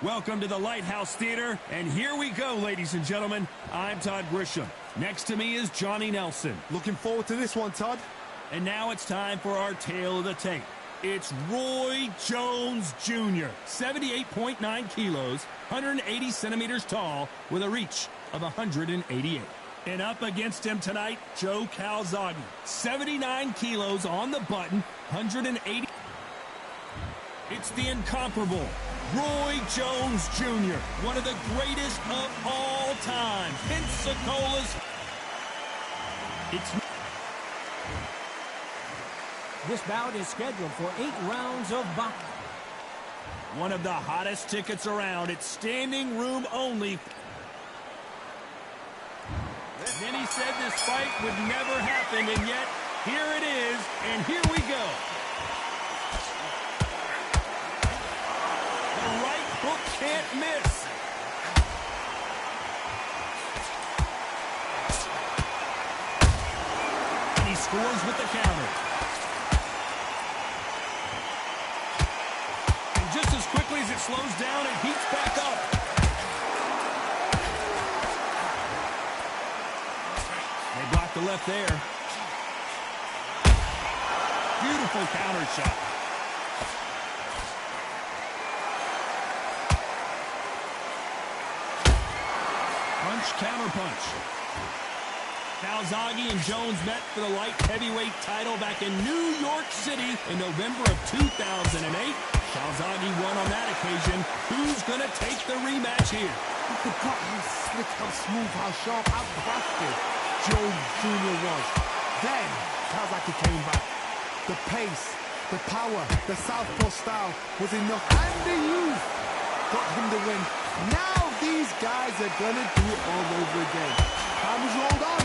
Welcome to the Lighthouse Theater, and here we go, ladies and gentlemen. I'm Todd Grisham. Next to me is Johnny Nelson. Looking forward to this one, Todd. And now it's time for our tale of the tape. It's Roy Jones Jr., 78.9 kilos, 180 centimeters tall, with a reach of 188. And up against him tonight, Joe Calzaghe, 79 kilos on the button, 180. It's the incomparable Roy Jones Jr., one of the greatest of all time. Pensacola's. This bout is scheduled for 8 rounds of boxing. One of the hottest tickets around. It's standing room only. Many said this fight would never happen, and yet here it is, and here we go. The right hook can't miss. And he scores with the counter. And just as quickly as it slows down, it heats back up. They block the left there. Beautiful counter shot. Punch, counter punch. Calzaghe and Jones met for the light heavyweight title back in New York City in November of 2008. Calzaghe won on that occasion. Who's going to take the rematch here? You forgot how slick, how smooth, how sharp, how crafted Jones Jr. was. Then, Calzaghe came back. The pace, the power, the southpaw style was enough. And the youth got him the win. Now these guys are going to do it all over again. Time has rolled on.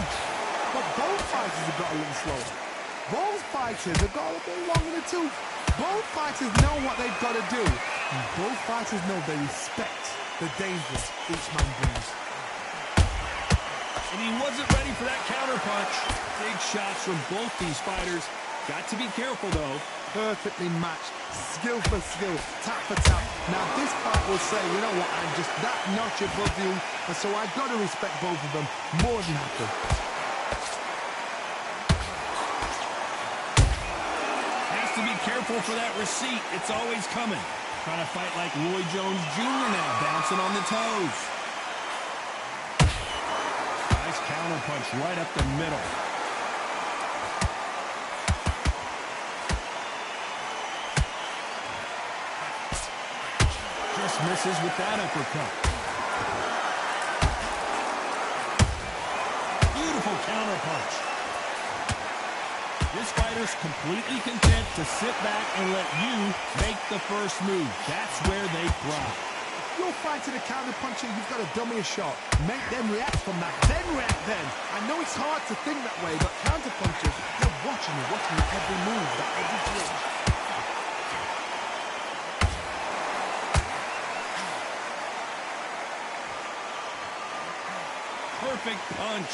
But both fighters have got a little slower. Both fighters have got a bit long in the tooth. Both fighters know what they've got to do. And both fighters know they respect the dangers each man brings. And he wasn't ready for that counter punch. Big shots from both these fighters. Got to be careful, though. Perfectly matched, skill for skill, tap for tap. Now this fight will say, you know what, I'm just that notch above you, and so I've got to respect both of them more than happy. Has to be careful for that receipt. It's always coming. Trying to fight like Roy Jones Jr. now, bouncing on the toes. Nice counter punch right up the middle. Just misses with that uppercut. Beautiful counter punch. This fighter's completely content to sit back and let you make the first move. That's where they thrive. You're fighting a counter puncher, you've got to dummy a shot. Make them react from that, then react then. I know it's hard to think that way, but counter punchers, they're watching you every move, that every flinch. Perfect punch.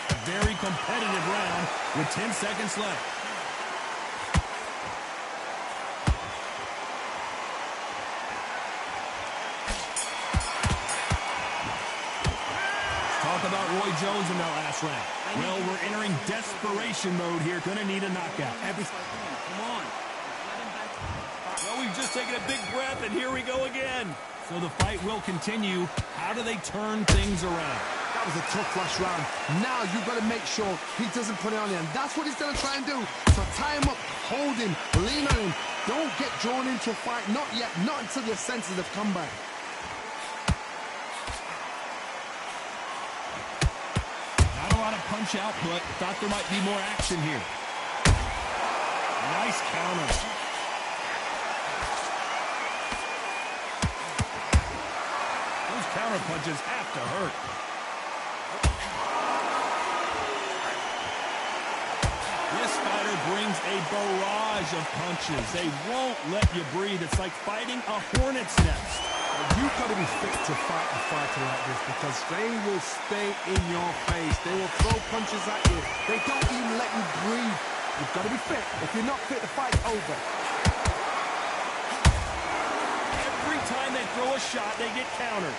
A very competitive round with 10 seconds left. Talk about Roy Jones in that last round. Well, we're entering desperation mode here. Gonna need a knockout. Come on. Well, we've just taken a big breath, and here we go again. So the fight will continue. How do they turn things around? That was a tough last round. Now you've got to make sure he doesn't put it on you, and that's what he's going to try and do. So tie him up, hold him, lean on him. Don't get drawn into a fight. Not yet. Not until your senses have come back. Not a lot of punch output. Thought there might be more action here. Nice counter. Counter punches have to hurt. This fighter brings a barrage of punches. They won't let you breathe. It's like fighting a hornet's nest. You've got to be fit to fight a fighter like this because they will stay in your face. They will throw punches at you. They don't even let you breathe. You've got to be fit. If you're not fit, the fight's over. throw a shot, they get countered.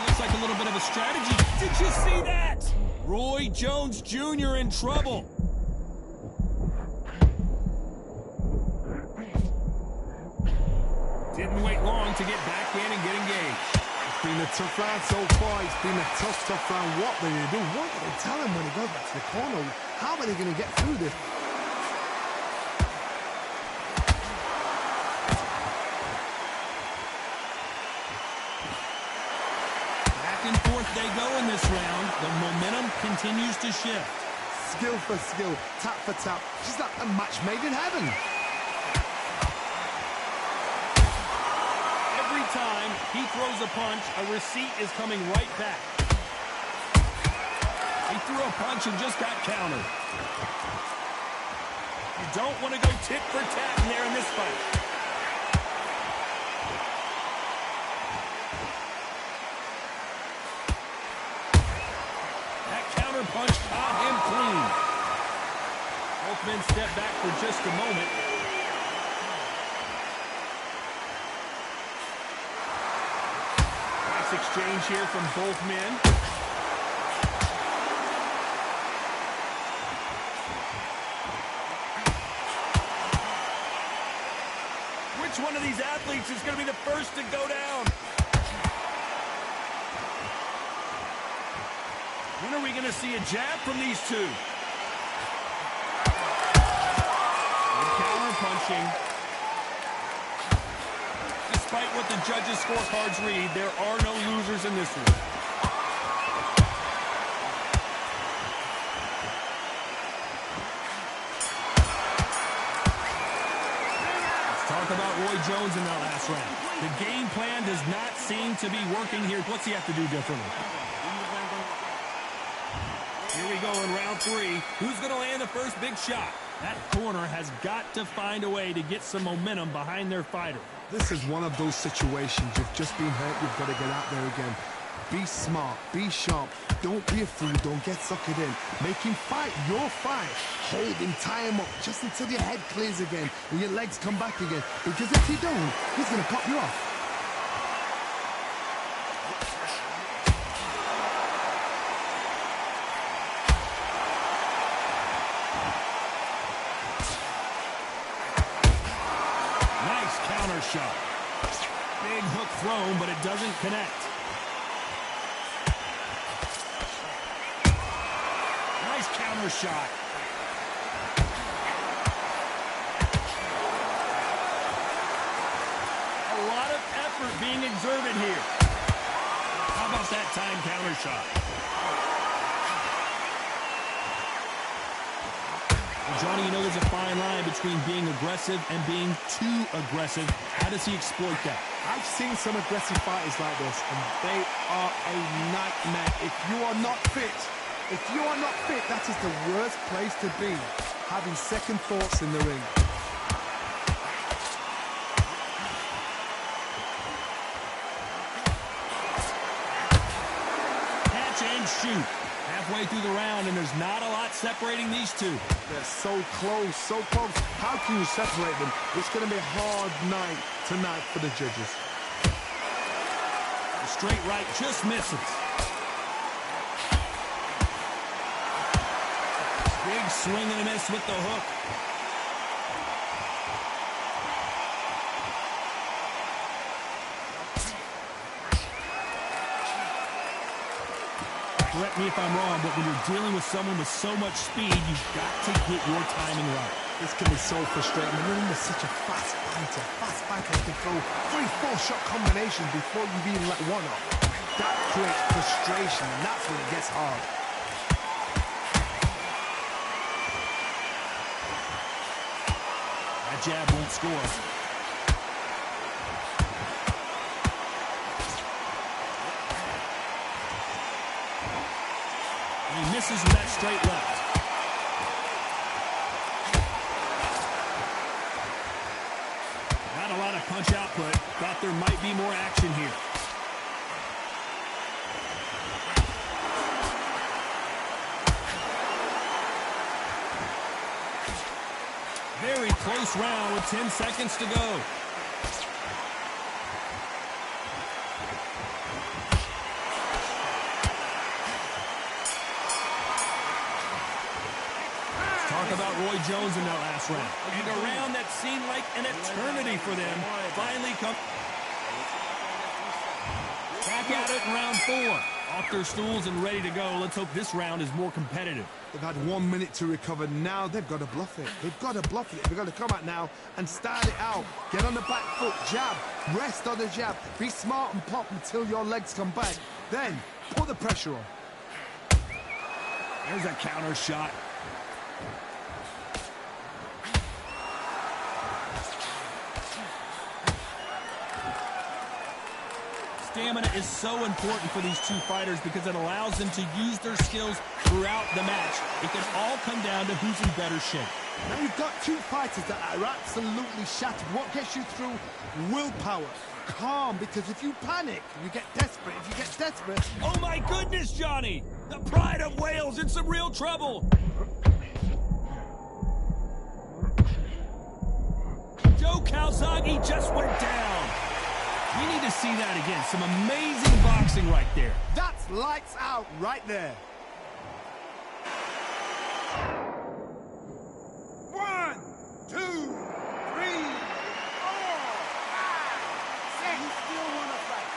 Looks like a little bit of a strategy. Did you see that? Roy Jones Jr. in trouble. Didn't wait long to get back in and get engaged. It's been a tough round so far. It's been a tough round. What are they going to do? What are they tell him when he goes back to the corner? How are they going to get through this? They go in this round. The momentum continues to shift. Skill for skill, tap for tap. Just like a match made in heaven. Every time he throws a punch, a receipt is coming right back. He threw a punch and just got countered. You don't want to go tit for tat in there in this fight. Punch caught him clean. Both men step back for just a moment. Nice exchange here from both men. Which one of these athletes is going to be the first to go down? When are we going to see a jab from these two? Counter punching. Despite what the judges' scorecards read, there are no losers in this one. Let's talk about Roy Jones in that last round. The game plan does not seem to be working here. What's he have to do differently? Here we go in round three. Who's going to land the first big shot? That corner has got to find a way to get some momentum behind their fighter. This is one of those situations. You've just been hurt. You've got to get out there again. Be smart. Be sharp. Don't be a fool. Don't get suckered in. Make him fight your fight. Hold him. Tie him up just until your head clears again and your legs come back again. Because if you don't, he's going to pop you off. Shot. Big hook thrown, but it doesn't connect. Nice counter shot. A lot of effort being exerted here. How about that time counter shot? Johnny, you know there's a fine line between being aggressive and being too aggressive. How does he exploit that? I've seen some aggressive fighters like this, and they are a nightmare. If you are not fit, that is the worst place to be, having second thoughts in the ring. Catch and shoot. Halfway through the round, and there's not a lot separating these two. They're so close, so close. How can you separate them? It's going to be a hard night tonight for the judges. The straight right just misses. Big swing and a miss with the hook. Correct me if I'm wrong, but when you're dealing with someone with so much speed, you've got to get your timing right. This can be so frustrating. Remember, such a fast fighter can throw 3-4 shot combinations before you've even let one off. That creates frustration, and that's when it gets hard. That jab won't score. He misses with that straight left. Not a lot of punch output. Thought there might be more action here. Very very close round with 10 seconds to go. Talk about Roy Jones in that last round. And a round that seemed like an eternity for them finally come. Back at it in round 4. Off their stools and ready to go. Let's hope this round is more competitive. They've had 1 minute to recover. Now they've got to bluff it. They've got to bluff it. They've got to come out now and start it out. Get on the back foot, jab, rest on the jab. Be smart and pop until your legs come back. Then put the pressure on. There's a counter shot. Stamina is so important for these two fighters because it allows them to use their skills throughout the match. It can all come down to who's in better shape. Now you've got two fighters that are absolutely shattered. What gets you through? Willpower. Calm, because if you panic, you get desperate. If you get desperate... Oh my goodness, Johnny! The pride of Wales in some real trouble! Joe Calzaghe just went down. We need to see that again. Some amazing boxing right there. That's lights out right there. 1, 2, 3, 4, 5, 6. You still want to fight.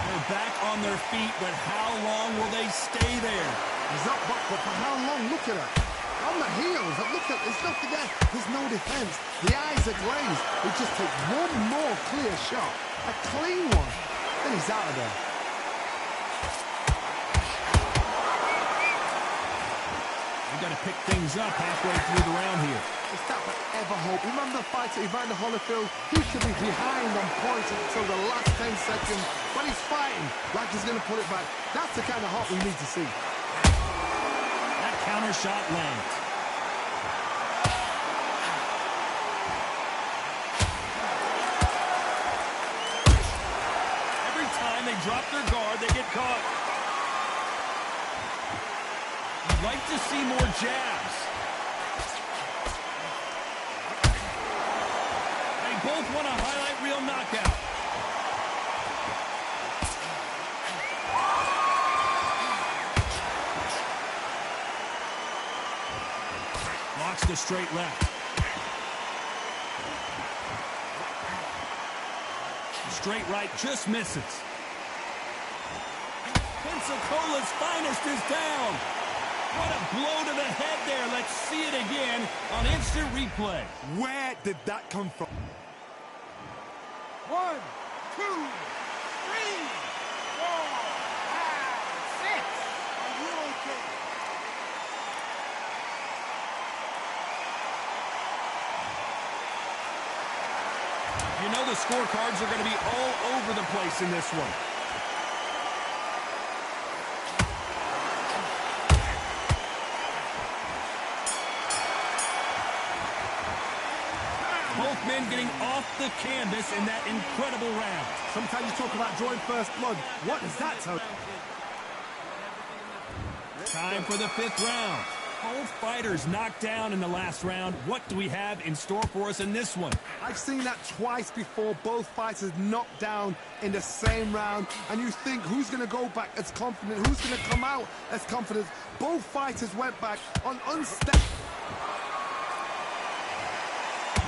They're back on their feet, but how long will they stay there? He's up, but for how long? Look at her. On the heels, look at, there's nothing there. There's no defense. The eyes are glazed. He just takes one more clear shot. A clean one. Then he's out of there. We've got to pick things up halfway through the round here. Is that what ever hope? Remember the fighter Evander Holyfield? He could be behind on points until the last 10 seconds, but he's fighting like he's going to put it back. That's the kind of hope we need to see. Counter shot lands. Every time they drop their guard, they get caught. You'd like to see more jabs. They both want a highlight reel knockout. Blocks the straight left. Straight right just misses. Pensacola's finest is down. What a blow to the head there. Let's see it again on instant replay. Where did that come from? 1, 2, 3, 4, 5, 6. Are you okay? You know the scorecards are going to be all over the place in this one. Both men getting off the canvas in that incredible round. Sometimes you talk about drawing first blood. What does that tell you? Time for the 5th round. Both fighters knocked down in the last round. What do we have in store for us in this one? I've seen that twice before. Both fighters knocked down in the same round. And you think, who's going to go back as confident? Who's going to come out as confident? Both fighters went back on unstepped.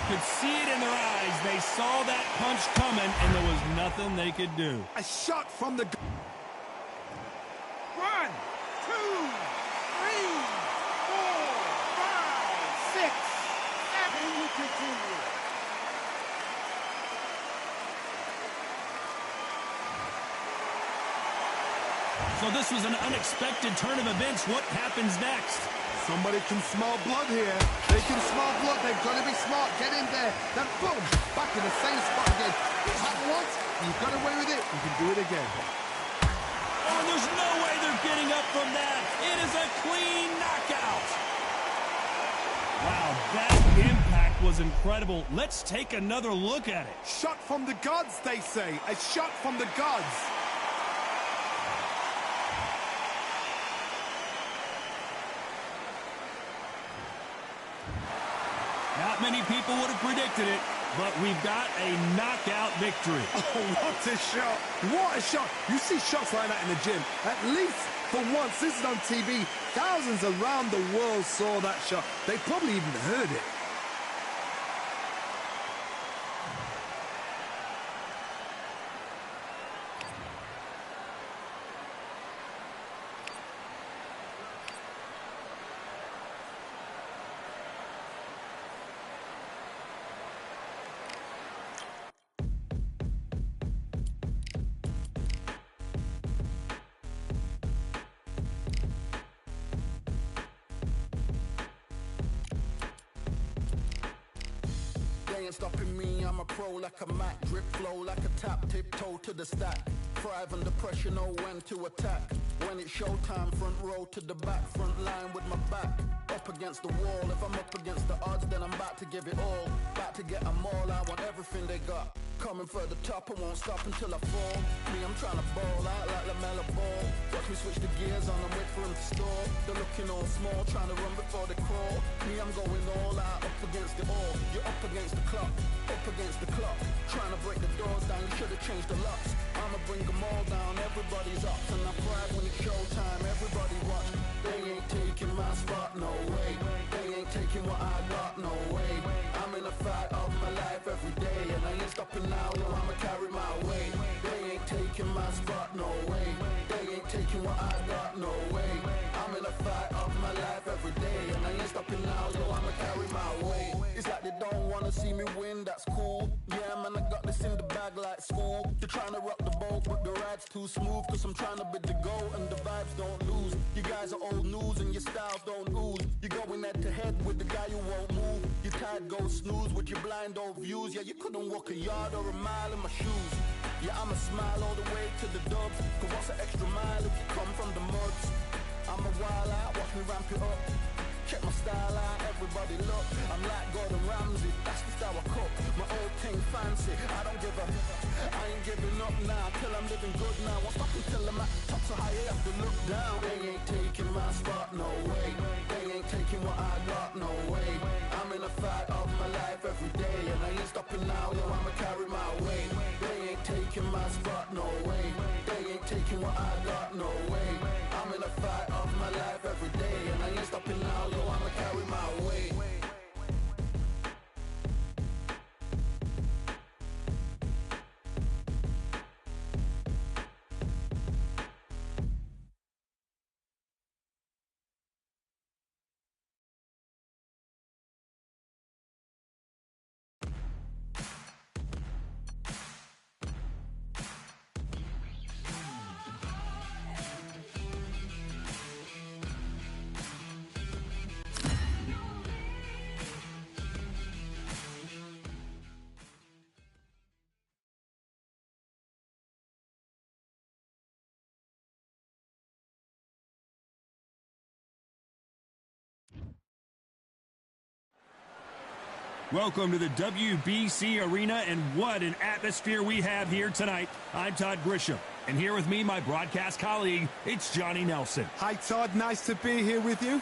Could see it in their eyes. They saw that punch coming, and there was nothing they could do. A shot from the... 1, 2, 3, 4, 5, 6, 7. You continue. So this was an unexpected turn of events. What happens next? Somebody can smell blood here. They can smell blood. They've got to be smart. Get in there. Then boom, back in the same spot again. It happened once. You got away with it. You can do it again. Oh, there's no way they're getting up from that. It is a clean knockout. Wow, that impact was incredible. Let's take another look at it. Shot from the gods, they say. A shot from the gods. Not many people would have predicted it, but we've got a knockout victory. Oh, what a shot. What a shot. You see shots like that in the gym. At least for once, this is on TV. Thousands around the world saw that shot. They probably even heard it. Stopping me, I'm a pro like a Mac. Drip flow like a tap, tiptoe to the stack. Thrive under pressure, know when to attack. When it's showtime, front row to the back. Front line with my back up against the wall. If I'm up against the odds, then I'm about to give it all. About to get them all, I want everything they got. Coming for the top, I won't stop until I fall. Me, I'm trying to ball out like LaMelo Ball. Watch me switch the gears on and wait for him to stall. They're looking all small, trying to run before they crawl. Me, I'm going all out, up against it all. You're up against the clock, up against the clock. Trying to break the doors down, you should have changed the locks. I'ma bring them all down, everybody's up. And I pride when it's showtime, everybody watch. They ain't taking my spot, no way. They ain't taking what I got, no way. I'm in a fight of my life every day, and I ain't stopping now, yo, I'ma carry my weight. They ain't taking my spot, no way. They ain't taking what I got, no way. I'm in a fight of my life every day, and I ain't stopping now, yo, I'ma carry my weight. It's like they don't wanna see me win, that's cool. Yeah, man, I got this in the bag like school. They're trying to rock the boat, but the ride's too smooth. Cause I'm trying to bid the go, and the vibes don't lose. You guys are old news, and your styles don't ooze. You're going head to head with the guy who won't move. Your tide goes snooze with your blind old views. Yeah, you couldn't walk a yard or a mile in my shoes. Yeah, I'ma smile all the way to the dubs. Cause what's an extra mile if you come from the muds? I'm a wild out, watch me ramp it up. Check my style out, everybody look. I'm like Gordon Ramsay, that's just how I cook. My old thing fancy, I don't give a. I ain't giving up now, till I'm living good now. Won't stop until I'm at the top, so high I have to look down. They ain't taking my spot, no way. They ain't taking what I got, no way. I'm in a fight of my life every day, and I ain't stopping now, yo, I'ma carry my weight. They ain't taking my spot, no way. They ain't taking what I got, no way. I'm in a fight of my life every day, and I ain't stopping now, yo, I'ma carry my weight. Welcome to the WBC Arena, and what an atmosphere we have here tonight. I'm Todd Grisham, and here with me, my broadcast colleague, it's Johnny Nelson. Hi, Todd. Nice to be here with you.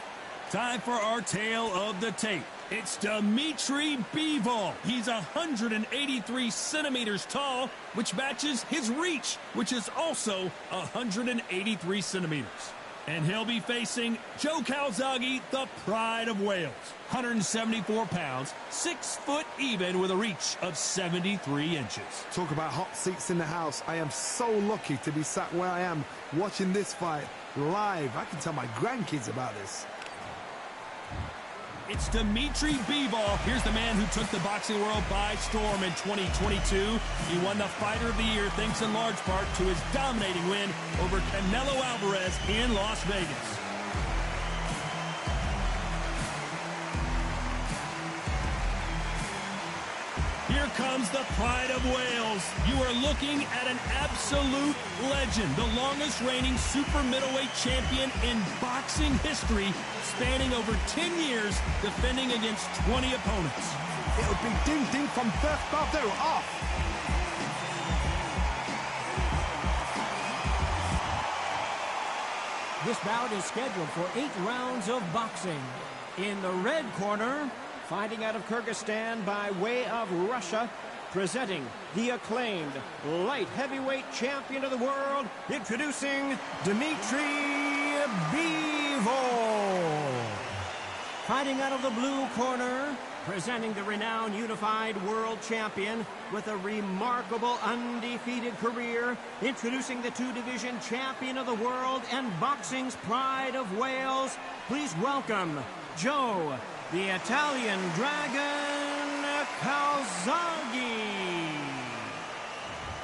Time for our tale of the tape. It's Dimitri Bivol. He's 183 centimeters tall, which matches his reach, which is also 183 centimeters. And he'll be facing Joe Calzaghe, the pride of Wales. 174 pounds, 6 foot even with a reach of 73 inches. Talk about hot seats in the house. I am so lucky to be sat where I am watching this fight live. I can tell my grandkids about this. It's Dimitri Bivol. Here's the man who took the boxing world by storm in 2022. He won the Fighter of the Year thanks in large part to his dominating win over Canelo Alvarez in Las Vegas. Here comes the pride of Wales. You are looking at an absolute legend, the longest reigning super middleweight champion in boxing history, spanning over 10 years, defending against 20 opponents. It'll be ding-ding from first bout. They're off. This bout is scheduled for 8 rounds of boxing. In the red corner, Fighting out of Kyrgyzstan by way of Russia, presenting the acclaimed light heavyweight champion of the world, introducing Dmitry Bivol. Fighting out of the blue corner, presenting the renowned unified world champion with a remarkable undefeated career, introducing the two-division champion of the world and boxing's pride of Wales. Please welcome Joe, the Italian Dragon Calzaghe.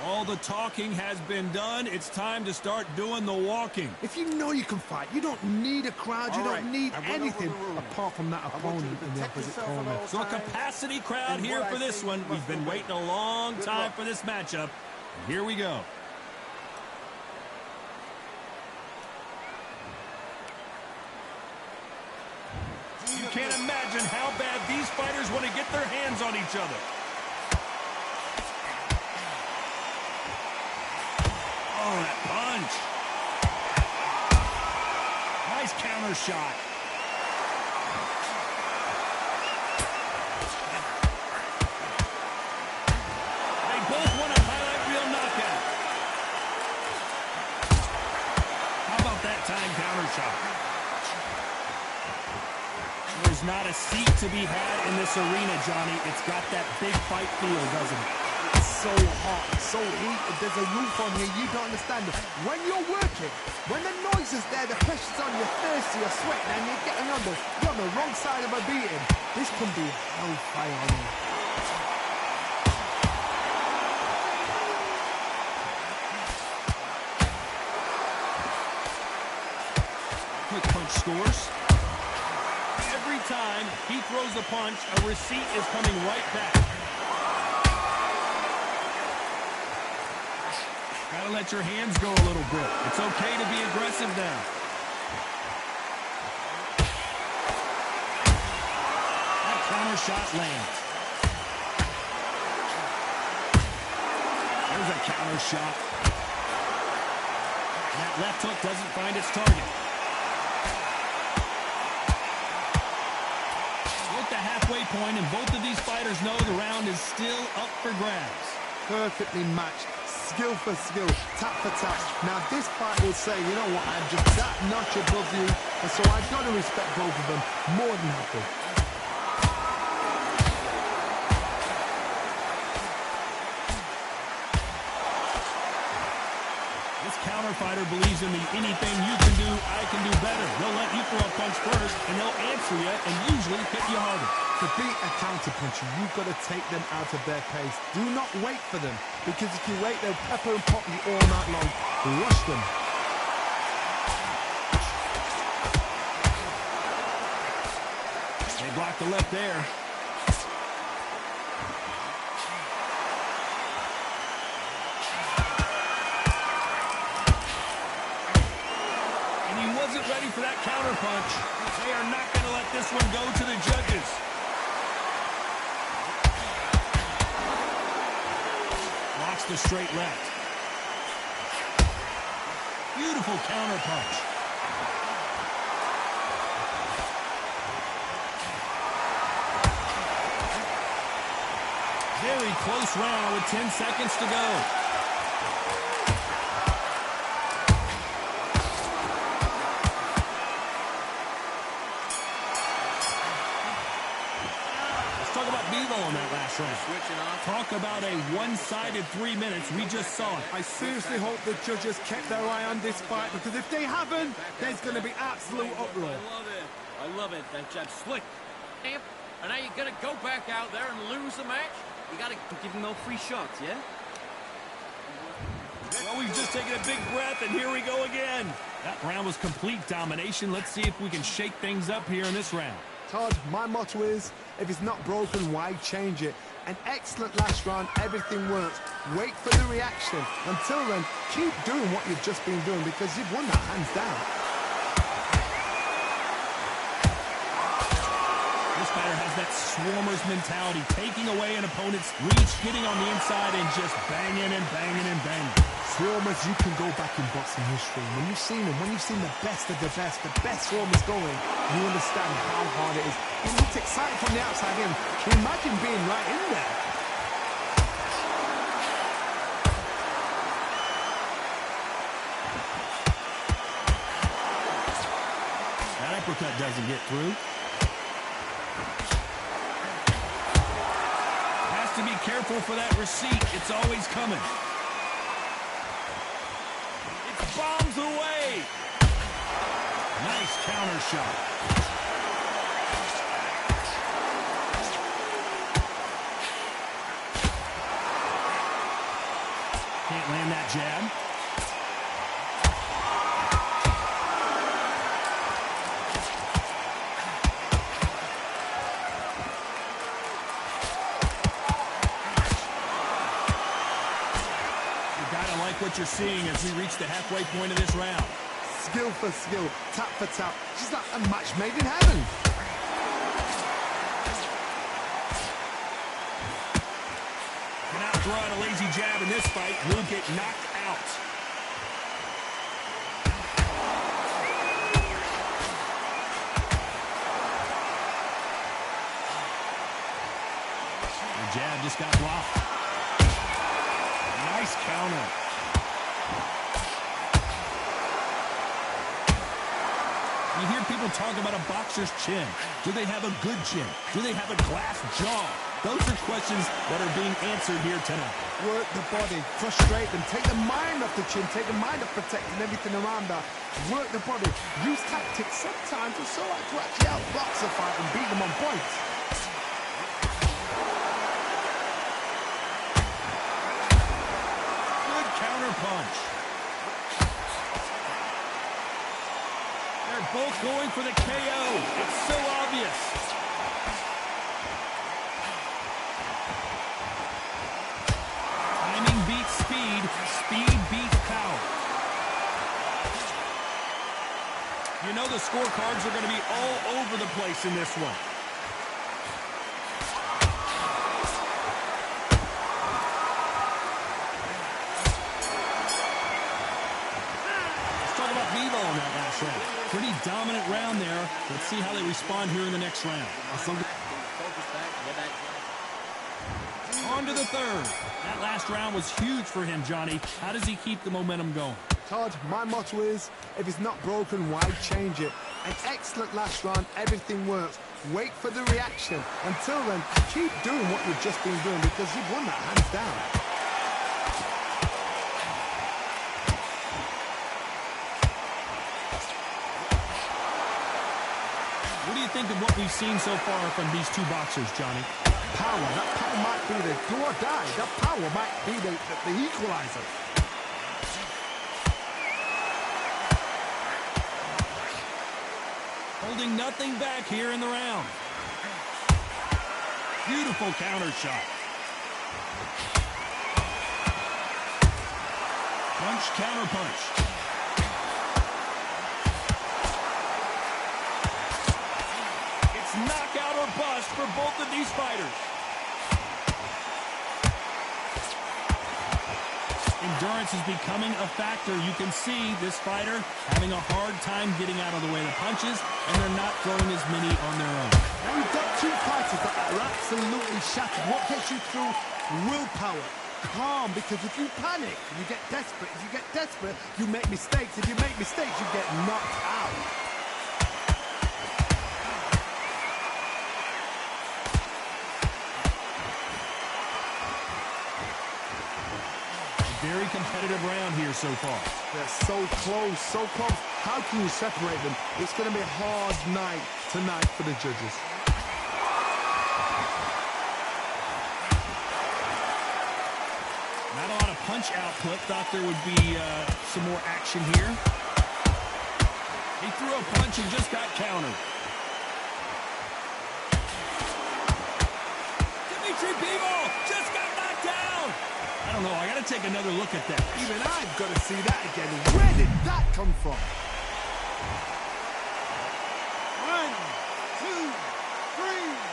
All the talking has been done. It's time to start doing the walking. If you know you can fight, you don't need a crowd, you don't need anything apart from that opponent in the opposite corner. So a capacity crowd here for this one. We've been waiting a long time for this matchup. And here we go. You can't imagine how bad these fighters want to get their hands on each other. Oh, that punch. Nice counter shot. They both want a highlight reel knockout. How about that time counter shot? There's not a seat to be had in this arena, Johnny. It's got that big fight feel, doesn't it? So hot, so heated, there's a roof on here, you don't understand it. When you're working, when the noise is there, the pressure's on, you're thirsty, you're sweating, and you're getting you're on the wrong side of a beating. This can be hellfire on you. Quick punch scores. Every time he throws a punch, a receipt is coming right back. Gotta let your hands go a little bit. It's okay to be aggressive now. That counter shot lands. There's a counter shot. That left hook doesn't find its target. We're at the halfway point, and both of these fighters know the round is still up for grabs. Perfectly matched. Skill for skill, tap for tap. Now this fight will say, you know what, I'm just that notch above you, and so I've got to respect both of them more than happy. This counter fighter believes in me. Anything you can do, I can do better. They'll let you throw a punch first, and they'll answer you and usually hit you harder. To beat a counter-puncher, you've got to take them out of their pace. Do not wait for them, because if you wait, they'll pepper and pop you all night long. Rush them. They blocked the left there. And he wasn't ready for that counter punch. They are not going to let this one go to the judges. Blocks the straight left. Beautiful counter punch. Very close round with 10 seconds to go. Talk about Bivol in that last round. Talk about a one-sided 3 minutes. We just saw it. I seriously hope the judges kept their eye on this fight, because if they haven't, there's going to be absolute uproar. I love it. That jab slick. And now you're going to go back out there and lose the match? You got to give him no free shots, yeah? Well, we've just taken a big breath, and here we go again. That round was complete domination. Let's see if we can shake things up here in this round. Todd, my motto is, if it's not broken, why change it? An excellent last round, everything works. Wait for the reaction. Until then, keep doing what you've just been doing, because you've won that hands down. This fighter has that swarmer's mentality, taking away an opponent's reach, getting on the inside, and just banging and banging and banging. Swarmers, you can go back in boxing history. When you've seen them, when you've seen the best of the best swarmers going, you understand how hard it is. It looks exciting from the outside in. Imagine being right in there. That uppercut doesn't get through. Has to be careful for that receipt. It's always coming. It's bombs away. Nice counter shot. Can't land that jab. What you're seeing as we reach the halfway point of this round. Skill for skill, tap for tap. Just like a match made in heaven. Cannot throw out a lazy jab in this fight. Will get knocked out. The jab just got blocked. Nice counter. You hear people talk about a boxer's chin. Do they have a good chin? Do they have a glass jaw? Those are questions that are being answered here tonight. Work the body, frustrate them, take the mind off the chin, take the mind off protecting everything around that. Work the body, use tactics sometimes to so like to actually outbox a fight and beat them on points. Good counter punch. They're both going for the KO. It's so obvious. Timing beats speed. Speed beats power. You know the scorecards are going to be all over the place in this one. Let's talk about Bivol in that last round. Pretty dominant round there. Let's see how they respond here in the next round. On to the third. That last round was huge for him, Johnny. How does he keep the momentum going? Todd, my motto is, if it's not broken, why change it? An excellent last round, everything works. Wait for the reaction. Until then, keep doing what you've just been doing because you've won that hands down. What do you think of what we've seen so far from these two boxers, Johnny? Power. That power might be the do or die. That power might be the equalizer. Holding nothing back here in the round. Beautiful counter shot. Punch, counter punch. It's knockout or bust for both of these fighters. Endurance is becoming a factor. You can see this fighter having a hard time getting out of the way of the punches, and they're not throwing as many on their own. Now you've got two fighters that are absolutely shattered. What gets you through? Willpower. Calm, because if you panic, you get desperate. If you get desperate, you make mistakes. If you make mistakes, you get knocked out. Very competitive round here so far. They're so close, so close. How can you separate them? It's going to be a hard night tonight for the judges. Not a lot of punch output. Thought there would be some more action here. He threw a punch and just got countered. Dimitri Bivol just got knocked down. I don't know. I got to take another look at that. Even I've got to see that again. Where did that come from? 1, 2, 3.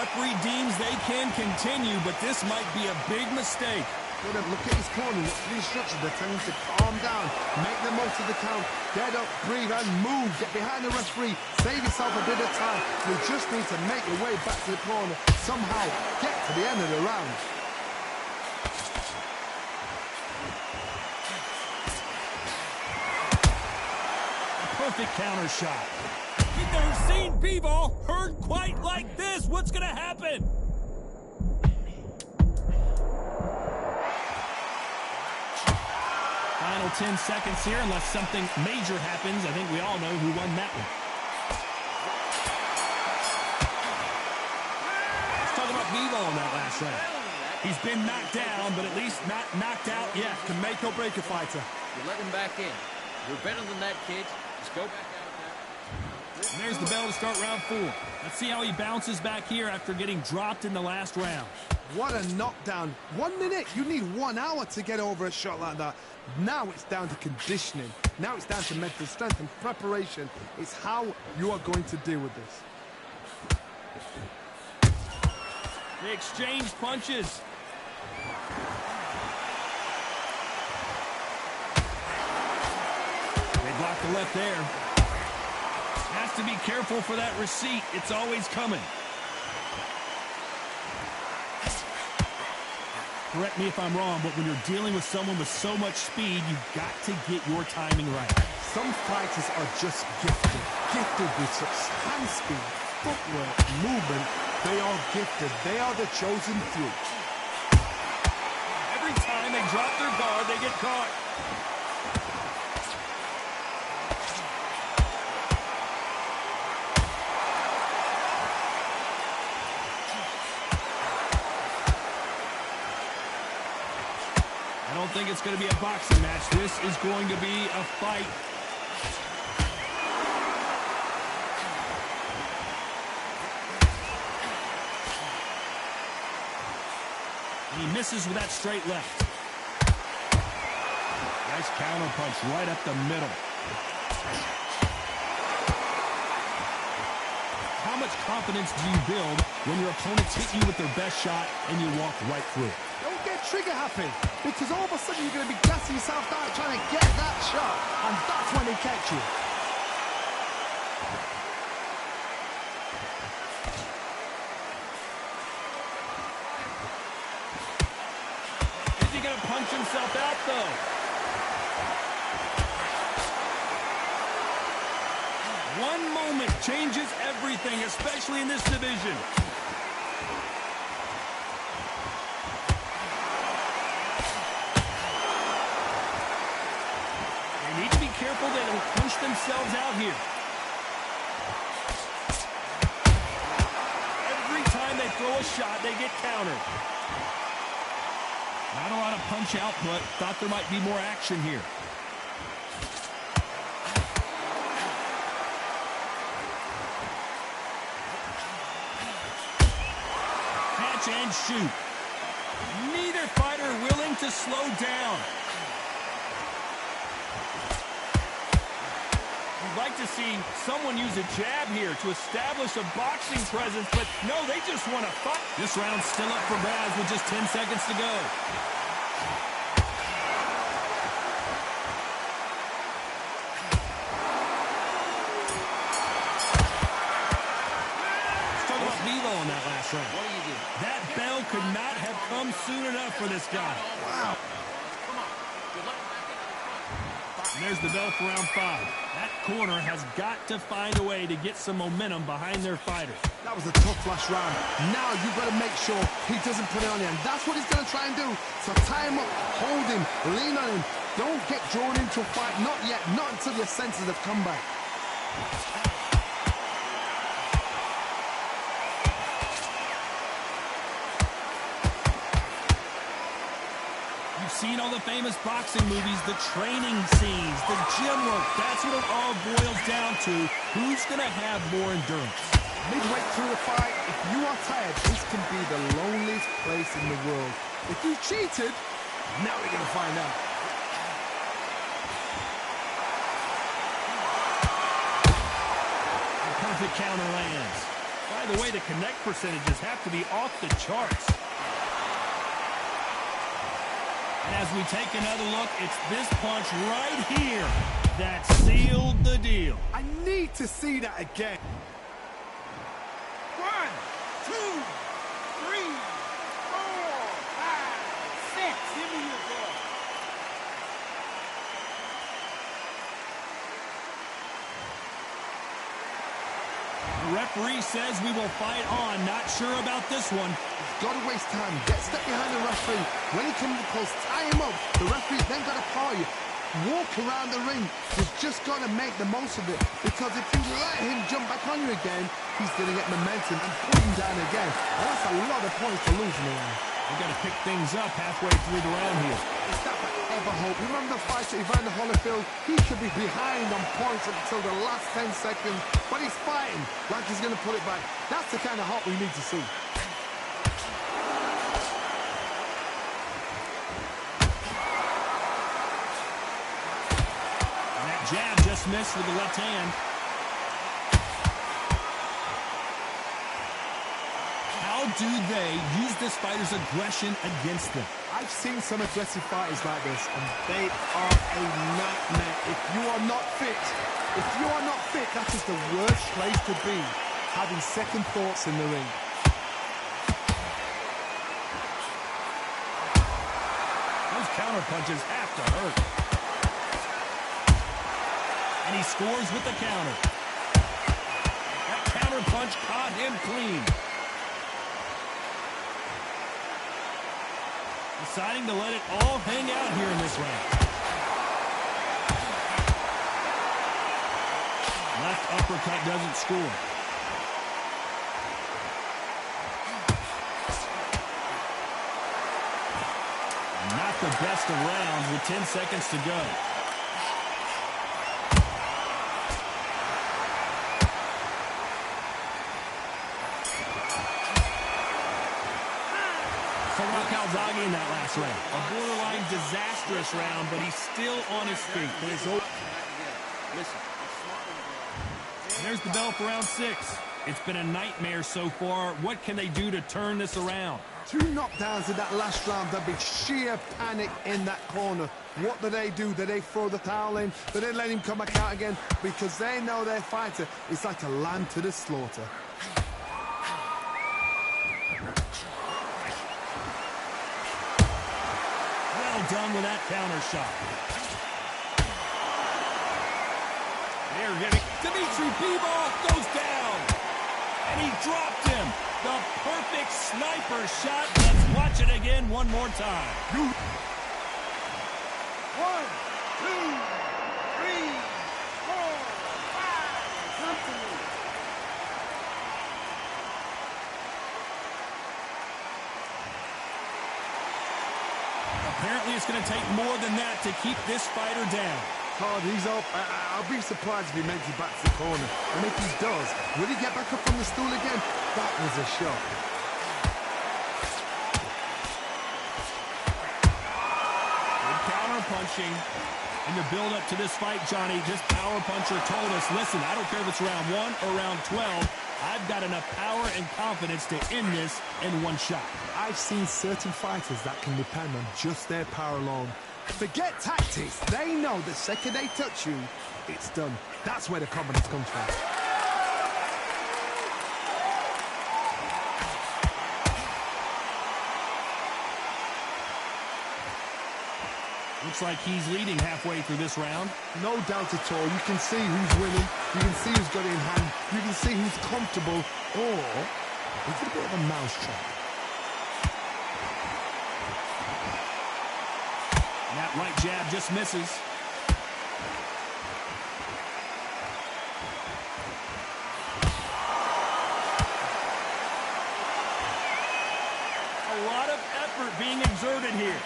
referee deems they can continue, but this might be a big mistake. Look at his corner. What's the instructions? They're telling him to calm down, make the most of the count, get up, breathe, and move. Get behind the referee, save yourself a bit of time. You just need to make your way back to the corner, somehow get to the end of the round. A perfect counter shot. You've never seen B-ball hurt quite like this. What's going to happen? Final 10 seconds here, unless something major happens. I think we all know who won that one. Let's talk about B-ball in that last round. He's been knocked down, but at least not knocked out yet. Can make or break a fighter. You let him back in. You're better than that, kid. Just go back out there. And there's the bell to start round 4. Let's see how he bounces back here after getting dropped in the last round. What a knockdown. 1 minute. You need 1 hour to get over a shot like that. Now it's down to conditioning. Now it's down to mental strength and preparation. It's how you are going to deal with this. They exchange punches. They block the left there. Has to be careful for that receipt. It's always coming. Correct me if I'm wrong, but when you're dealing with someone with so much speed, you've got to get your timing right. Some fighters are just gifted. Gifted with such hand speed, footwork, movement. They are gifted. They are the chosen few. Every time they drop their guard, they get caught. I don't think it's going to be a boxing match. This is going to be a fight. And he misses with that straight left. Nice counter punch right up the middle. How much confidence do you build when your opponents hit you with their best shot and you walk right through it? Don't get trigger happy, because all of a sudden you're going to be gassing yourself down trying to get that shot, and that's when they catch you. Is he going to punch himself out, though? One moment changes everything, especially in this division. They need to be careful they don't punch themselves out here. Every time they throw a shot, they get countered. Not a lot of punch output. Thought there might be more action here. Catch and shoot. Neither fighter willing to slow down. You'd like to see someone use a jab here to establish a boxing presence, but no, they just want to fight. This round's still up for grabs with just 10 seconds to go. In that last round. What do you do? That bell could not have come soon enough for this guy. Wow. Come on. Good luck back into the front. And there's the bell for round 5. That corner has got to find a way to get some momentum behind their fighter. That was a tough last round. Now you've got to make sure he doesn't put it on you, and that's what he's going to try and do. So tie him up, hold him, lean on him. Don't get drawn into a fight. Not yet. Not until your senses have come back. Seen all the famous boxing movies, the training scenes, the gym work. That's what it all boils down to. Who's going to have more endurance? Midway through the fight, if you are tired, this can be the loneliest place in the world. If you cheated, now we're going to find out. The perfect counter lands. By the way, the connect percentages have to be off the charts. And as we take another look, it's this punch right here that sealed the deal. I need to see that again. 1, 2, 3, 4, 5, 6. Give me your ball. The referee says we will fight on. Not sure about this one. Got to waste time. Get step behind the referee. When he comes close, tie him up. The referee then got to call you. Walk around the ring. You've just got to make the most of it. Because if you let him jump back on you again, he's going to get momentum and put him down again. And that's a lot of points to lose in the round. We've got to pick things up halfway through the round here. It's that forever hope. Remember the fight to Evander Holyfield? He could be behind on points until the last 10 seconds. But he's fighting like he's going to put it back. That's the kind of hope we need to see. Jab just missed with the left hand. How do they use this fighter's aggression against them? I've seen some aggressive fighters like this, and they are a nightmare. If you are not fit, that is the worst place to be, having second thoughts in the ring. Those counter punches have to hurt. And he scores with the counter. That counter punch caught him clean. Deciding to let it all hang out here in this round. Left uppercut doesn't score. Not the best of rounds with 10 seconds to go. Calzaghe in that last round. A borderline disastrous round, but he's still on his feet. There's the bell for round 6. It's been a nightmare so far. What can they do to turn this around? 2 knockdowns in that last round. There'll be sheer panic in that corner. What do? Do they throw the towel in? Do they let him come back out again? Because they know their fighter is like a lamb to the slaughter. Done with that counter shot. They're hitting. Dimitri Bivol goes down. And he dropped him. The perfect sniper shot. Let's watch it again one more time. 1, 2, 3, 4, 5. Something. Apparently it's going to take more than that to keep this fighter down. Hard, he's up. I'll be surprised if he makes it back to the corner. And if he does, will he get back up from the stool again? That was a shot. Good counter punching. In the build-up to this fight, Johnny, this power puncher told us, listen, I don't care if it's round 1 or round 12, I've got enough power and confidence to end this in one shot. I've seen certain fighters that can depend on just their power alone. Forget tactics. They know the second they touch you, it's done. That's where the confidence comes from. Looks like he's leading halfway through this round. No doubt at all. You can see who's winning. You can see who's got it in hand. You can see who's comfortable. Or it's a bit of a mousetrap. That right jab just misses. A lot of effort being exerted here.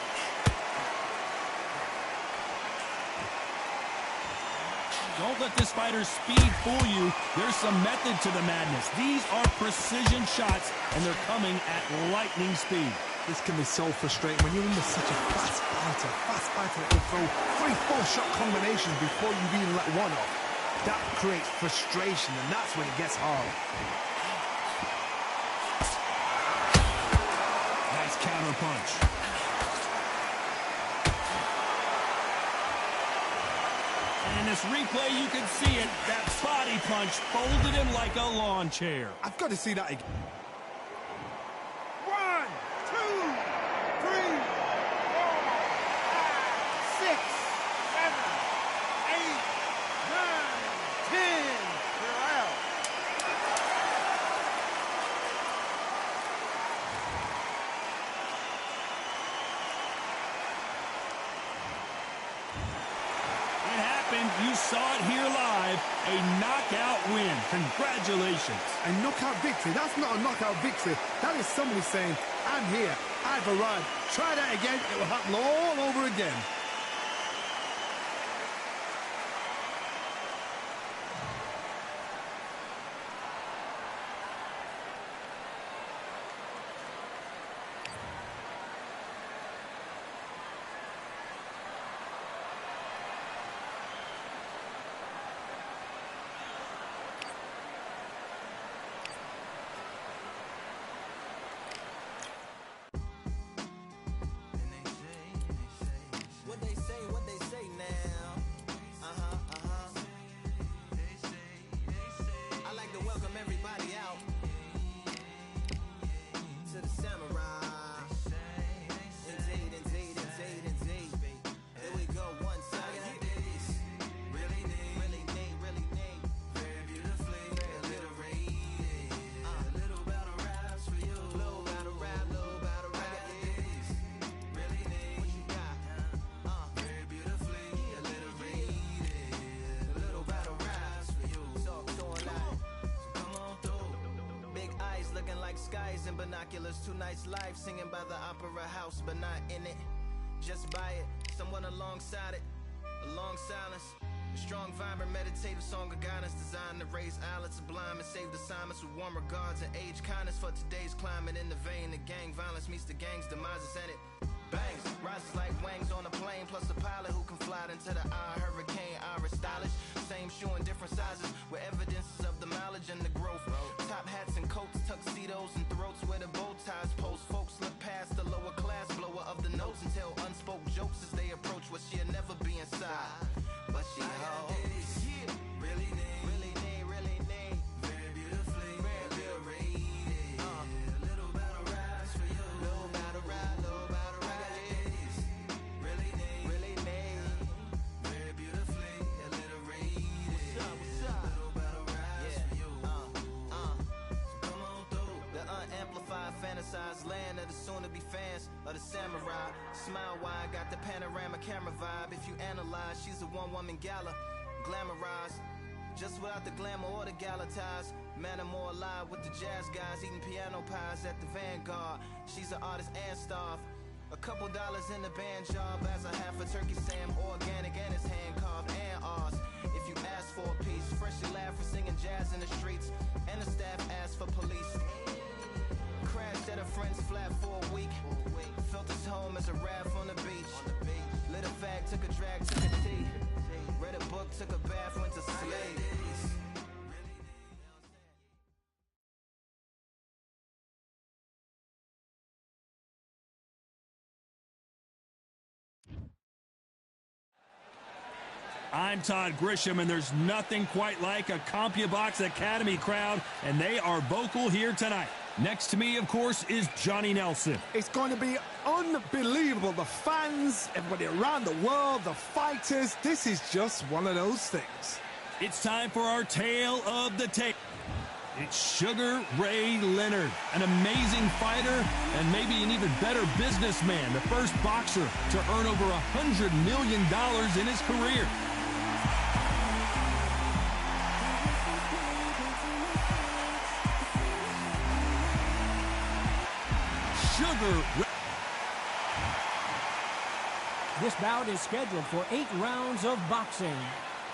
Don't let this fighter's speed fool you. There's some method to the madness. These are precision shots, and they're coming at lightning speed. This can be so frustrating when you're under such a fast fighter that can throw 3-4 shot combinations before you've even let one off. That creates frustration, and that's when it gets hard. counterpunch. And in this replay, you can see it. That body punch folded him like a lawn chair. I've got to see that again. 1, 2, 3, 4, 5, 6, 7, 8, 9, 10. You're out. It happened. You saw it here live. A knockout win. Congratulations. A knockout victory? That's not a knockout victory. That is somebody saying, I'm here, I've arrived. Try that again, it will happen all over again. What they say now. I like to welcome everybody out to the Samurai. Indeed. Here we go, one time. Really need. Very beautifully alliterated. A little battle raps for you. Little battle rap. Really need. What you got? Very beautifully alliterated. A little battle raps for you. So come on through. Big eyes looking like skies and binoculars. 2 nights live singing by the opera house, but not in it. Just by it, someone alongside it. A long silence. A strong, vibrant, meditative song of guidance designed to raise eyelids sublime and save the assignments with warm regards and age kindness for today's climate. In the vein, the gang violence meets the gang's demises and it bangs. Rises like wings on a plane, plus a pilot who can fly into the eye. Hurricane, Irish stylish. Same shoe in different sizes with evidences of the mileage and the growth. Top hats and coats, tuxedos and throats where the bow ties post. Folks look past the lower class blower of the notes and tell unspoke jokes as they approach what she'll never be inside. But she holds. Really need. Very beautifully alliterated. A little battle raps for you. Little battle rap. Really need. Very beautifully alliterated. What's up? Little battle raps for you. So come on through. The unamplified, fantasized land of the soon-to-be fans of the Samurai. Smile wide, got the panorama camera vibe. If you analyze, she's a one-woman gala, glamorized. Just without the glamour or the gala ties. Man, I'm more alive with the jazz guys eating piano pies at the Vanguard. She's an artist and staff. A couple dollars in the band job as a half a turkey Sam, organic and it's hand carved and ours. If you ask for a piece, freshly laugh for singing jazz in the streets, and the staff asked for police. Crashed at a friend's flat for a week. Felt his home as a raft on the beach. Lit a fag, took a drag, took a tea. Read a book, took a bath, went to sleep. I'm Todd Grisham, and there's nothing quite like a CompuBox Academy crowd, and they are vocal here tonight. Next to me, of course, is Johnny Nelson. It's going to be unbelievable. The fans, everybody around the world, the fighters. This is just one of those things. It's time for our tale of the tape. It's Sugar Ray Leonard, an amazing fighter and maybe an even better businessman, the first boxer to earn over $100 million in his career. This bout is scheduled for 8 rounds of boxing.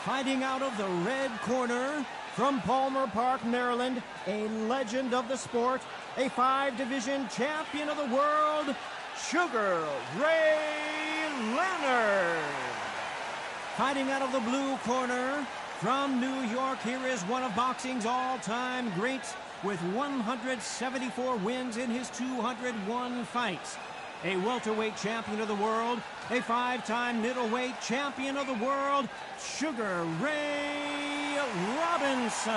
Fighting out of the red corner, from Palmer Park, Maryland, a legend of the sport, a 5-division champion of the world, Sugar Ray Leonard. Fighting out of the blue corner, from New York, here is one of boxing's all-time greats with 174 wins in his 201 fights. a welterweight champion of the world, a 5-time middleweight champion of the world, Sugar Ray Robinson.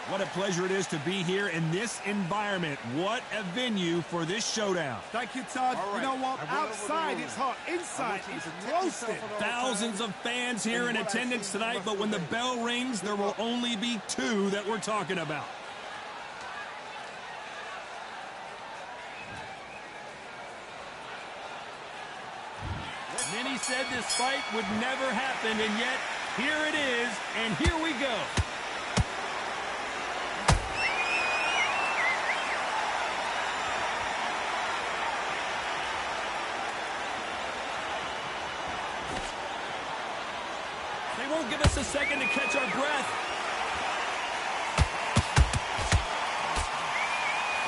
What a pleasure it is to be here in this environment. What a venue for this showdown. Thank you, Todd. All right. You know what? I will Outside, overrule it's it. hot. Inside, I want you it's to protect roasted. yourself at all Thousands times. of fans here in And what I attendance see, you tonight, must but when the win. bell rings, there will only be 2 that we're talking about. Many said this fight would never happen, and yet here it is, and here we go. They won't give us a second to catch our breath.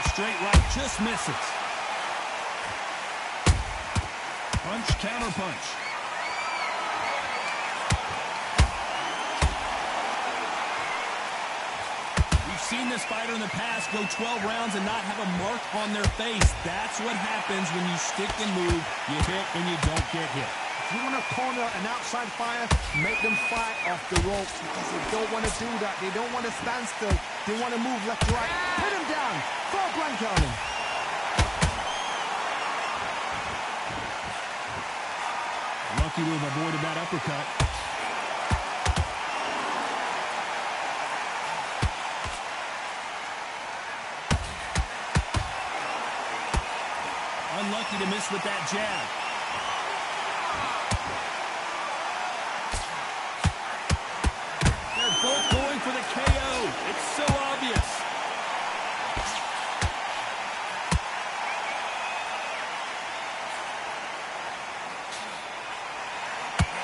The straight right just misses. Punch, counter punch. We've seen this fighter in the past go 12 rounds and not have a mark on their face. That's what happens when you stick and move. You hit and you don't get hit. If you want to corner an outside fire, make them fight off the ropes because they don't want to do that. They don't want to stand still. They want to move left to right. Pin him down. Throw a blanket on him. Lucky to have avoided that uppercut. Unlucky to miss with that jab. They're both going for the KO. It's so obvious.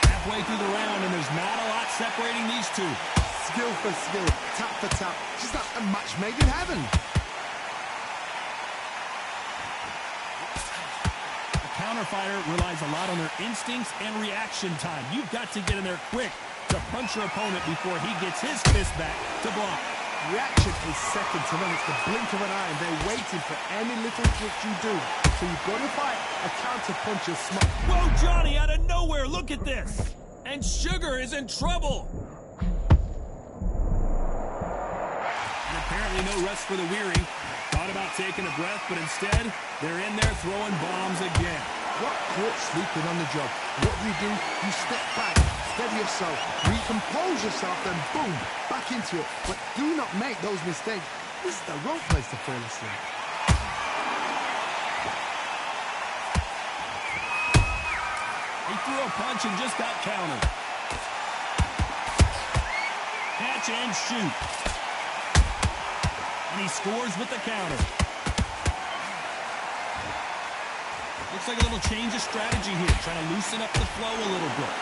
Halfway through the round, and there's not a lot separating these 2. Skill for skill, tap for tap. Just like a match made in heaven. The counterfighter relies a lot on their instincts and reaction time. You've got to get in there quick to punch your opponent before he gets his fist back to block. Reaction is second to none. It's the blink of an eye, and they're waiting for any little trick you do. So you've got to fight a counter punch is smart. Whoa, Johnny, out of nowhere, look at this. And Sugar is in trouble. And apparently no rest for the weary. Thought about taking a breath, but instead, they're in there throwing bombs again. What caught sleeping on the job? What do? You step back, steady yourself, recompose yourself, then boom, back into it. But do not make those mistakes. This is the wrong place to fall asleep. He threw a punch and just got countered. Catch and shoot. And he scores with the counter. Looks like a little change of strategy here, trying to loosen up the flow a little bit.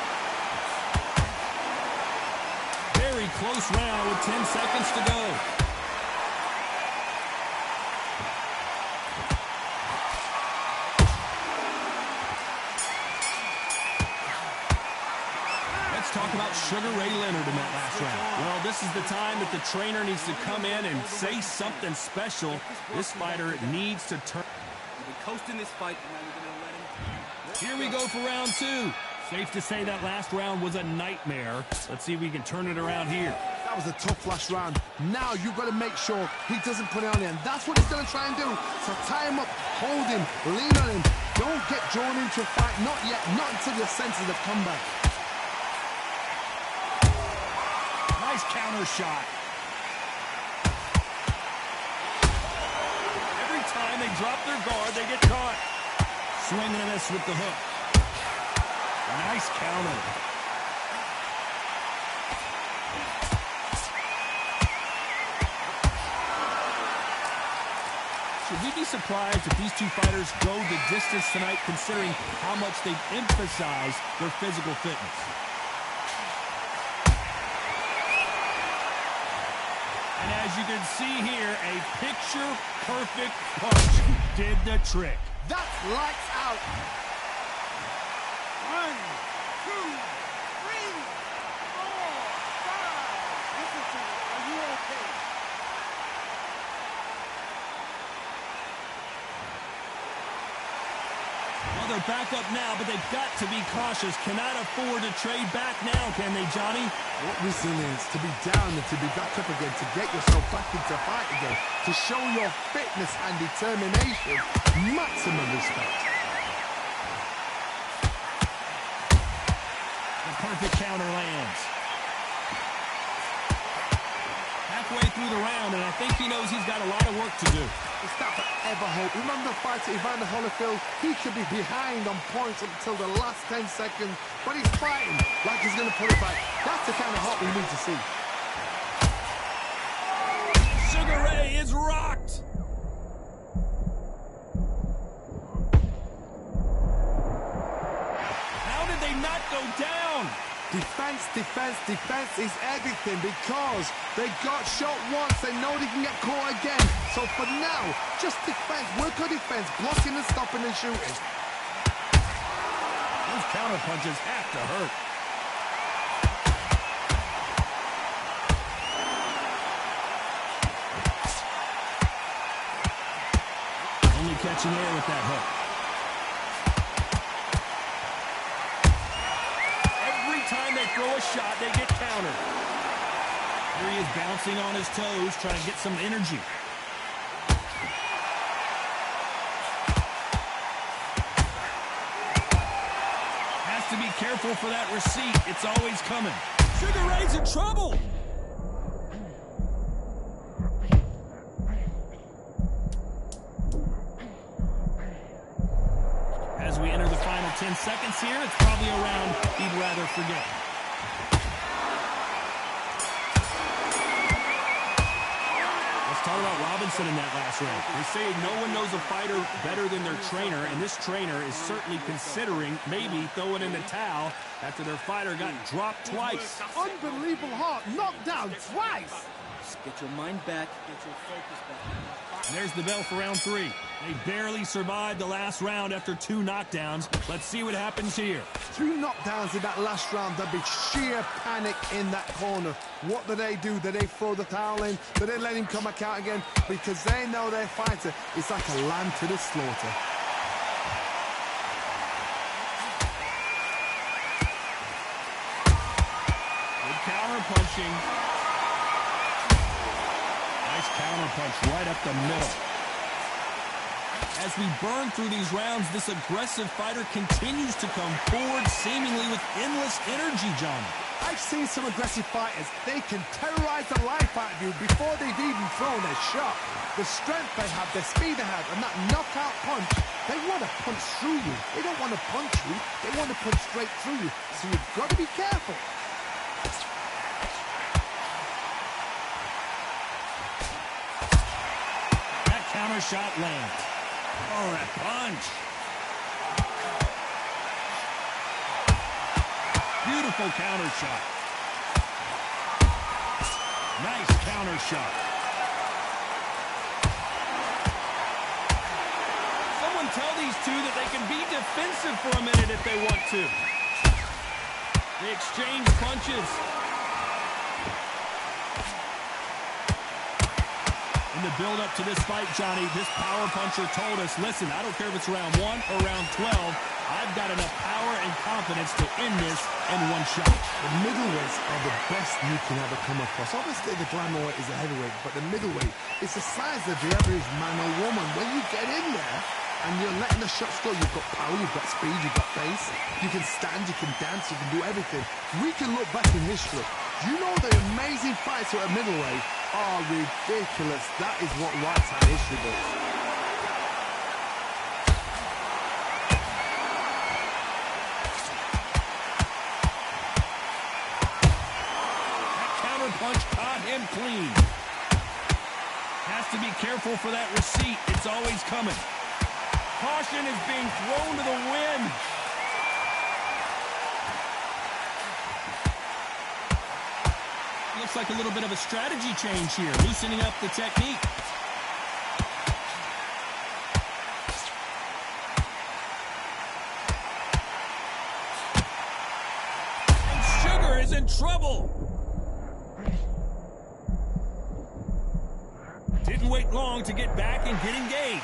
Very close round with 10 seconds to go. Let's talk about Sugar Ray Leonard in that last round. Well, this is the time that the trainer needs to come in and say something special. This fighter needs to turn. Coasting this fight, and now you're going to let him. Here we go for round 2. Safe to say that last round was a nightmare. Let's see if we can turn it around here. That was a tough last round. Now you've got to make sure he doesn't put it on you, and that's what he's going to try and do. So tie him up, hold him, lean on him. Don't get drawn into a fight. Not yet. Not until your senses have come back. Nice counter shot. Every time they drop their guard, they get caught. Swing and a miss with the hook. Nice counter. Should we be surprised if these 2 fighters go the distance tonight, considering how much they've emphasized their physical fitness? And as you can see here, a picture-perfect punch did the trick. That's lights out. 1, 2, 3, 4, 5. Listen to me. Are you okay? Well, they're back up now, but they've got to be cautious. Cannot afford to trade back now, can they, Johnny? What resilience to be down and to be back up again, to get yourself back into fight again, to show your fitness and determination. Maximum respect. The perfect counter lands. Halfway through the round, and I think he knows he's got a lot of work to do. It's that forever hope. Remember the fight to Evander Holyfield? He could be behind on points until the last 10 seconds, but he's fighting like he's going to pull it back. That's the kind of hope we need to see. Sugar Ray is rocked. How did they not go down? Defense, defense, defense is everything because they got shot once. They know they can get caught again. So for now, just defense, work on defense, blocking and stopping and shooting. Those counter punches have to hurt. Only catching air with that hook. Time they throw a shot, they get countered. Here he is bouncing on his toes, trying to get some energy. Has to be careful for that receipt. It's always coming. Sugar Ray's in trouble. As we enter the final 10 seconds here, it's probably a round he'd rather forget. Let's talk about Robinson in that last round. They say no one knows a fighter better than their trainer, and this trainer is certainly considering maybe throwing in the towel after their fighter got dropped twice. Unbelievable heart, knocked down twice. Just get your mind back, get your focus back. And there's the bell for round 3. They barely survived the last round after 2 knockdowns. Let's see what happens here. 2 knockdowns in that last round. There'd be sheer panic in that corner. What do? Do they throw the towel in? Do they let him come back out again? Because they know their fighter is like a lamb to the slaughter. Good counter punching. Nice counter punch right up the middle. As we burn through these rounds, this aggressive fighter continues to come forward, seemingly with endless energy, John. I've seen some aggressive fighters. They can terrorize the life out of you before they've even thrown their shot. The strength they have, the speed they have, and that knockout punch, they want to punch through you. They don't want to punch you. They want to punch straight through you. So you've got to be careful. That counter shot lands. Oh, that punch. Beautiful counter shot. Nice counter shot. Someone tell these two that they can be defensive for a minute if they want to. They exchange punches. In the build-up to this fight, Johnny, this power puncher told us, listen, I don't care if it's round 1 or round 12, I've got enough power and confidence to end this in one shot. The middleweights are the best you can ever come across. Obviously, the glamour is a heavyweight, but the middleweight is the size of the average man or woman. When you get in there and you're letting the shots go, you've got power, you've got speed, you've got pace, you can stand, you can dance, you can do everything. We can look back in history. You know the amazing fights at a middleweight are ridiculous. That is what writes our history books. That counter punch caught him clean. Has to be careful for that receipt. It's always coming. Caution is being thrown to the wind. Looks like a little bit of a strategy change here, loosening up the technique. And Sugar is in trouble. Didn't wait long to get back and get engaged.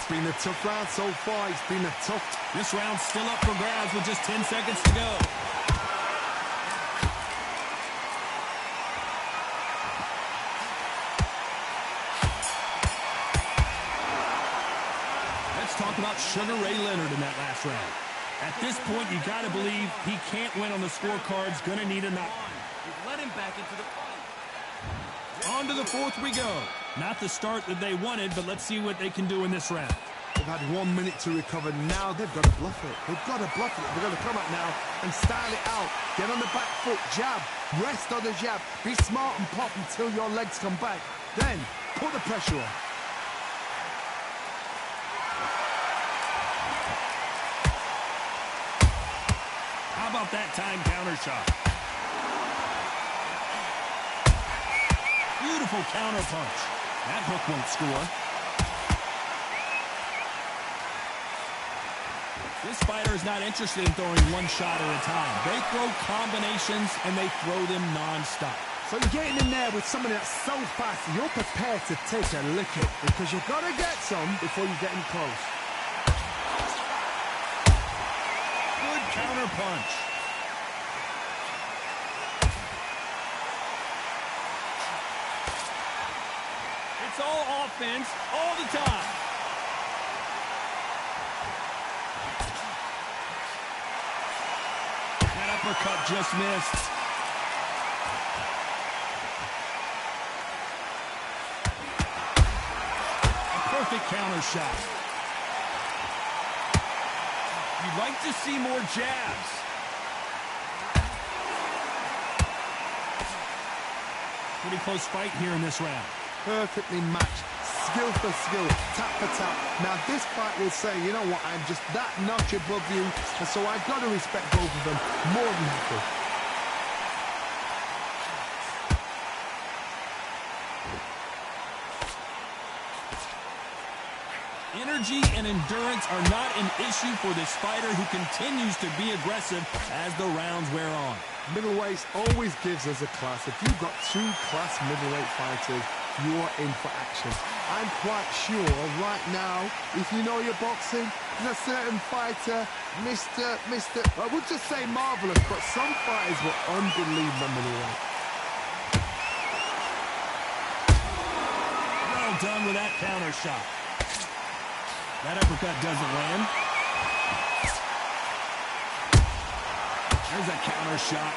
been a tough round so far. It's been a tough... This round's still up for grabs with just 10 seconds to go. Let's talk about Sugar Ray Leonard in that last round. At this point, you got to believe he can't win on the scorecard's going to need a knock. You've let him back into the fight. On to the fourth we go. Not the start that they wanted, but let's see what they can do in this round. They've had 1 minute to recover. Now they've got to bluff it. They've got to bluff it. They've got to come out now and style it out. Get on the back foot, jab, rest on the jab. Be smart and pop until your legs come back. Then, put the pressure on. How about that time counter shot? Beautiful counter punch. That hook won't score. This fighter is not interested in throwing one shot at a time. They throw combinations, and they throw them non-stop. So you're getting in there with somebody that's so fast, you're prepared to take a licking because you've got to get some before you get in close. Good counter punch. It's all offense all the time. That uppercut just missed. A perfect counter shot. You'd like to see more jabs. Pretty close fight here in this round. Perfectly matched, skill for skill, tap for tap. Now this fight will say, you know what, I'm just that notch above you, and so I've got to respect both of them more than happy. Energy and endurance are not an issue for this fighter who continues to be aggressive as the rounds wear on. Middleweight always gives us a class. If you've got two class middleweight fighters, you're in for action. I'm quite sure right now, if you know your boxing, there's a certain fighter, Mr. I would just say marvelous, but some fighters were unbelievable middleweight. Well done with that counter shot. That uppercut doesn't land. There's a counter shot.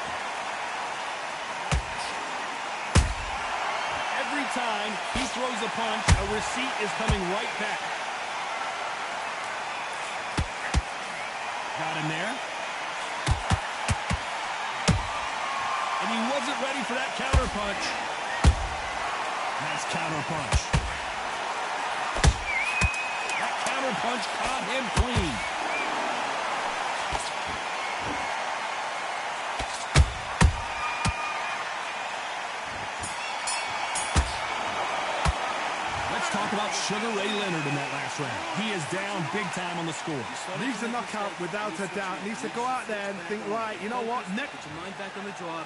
Every time he throws a punch, a receipt is coming right back. Got him there. And he wasn't ready for that counter punch. Nice counter punch. That counter punch caught him clean. Talk about Sugar Ray Leonard in that last round. He is down big time on the score. Needs a knockout without a doubt. Needs to go out there and think, right, you know what, next. Put your mind back on the draw.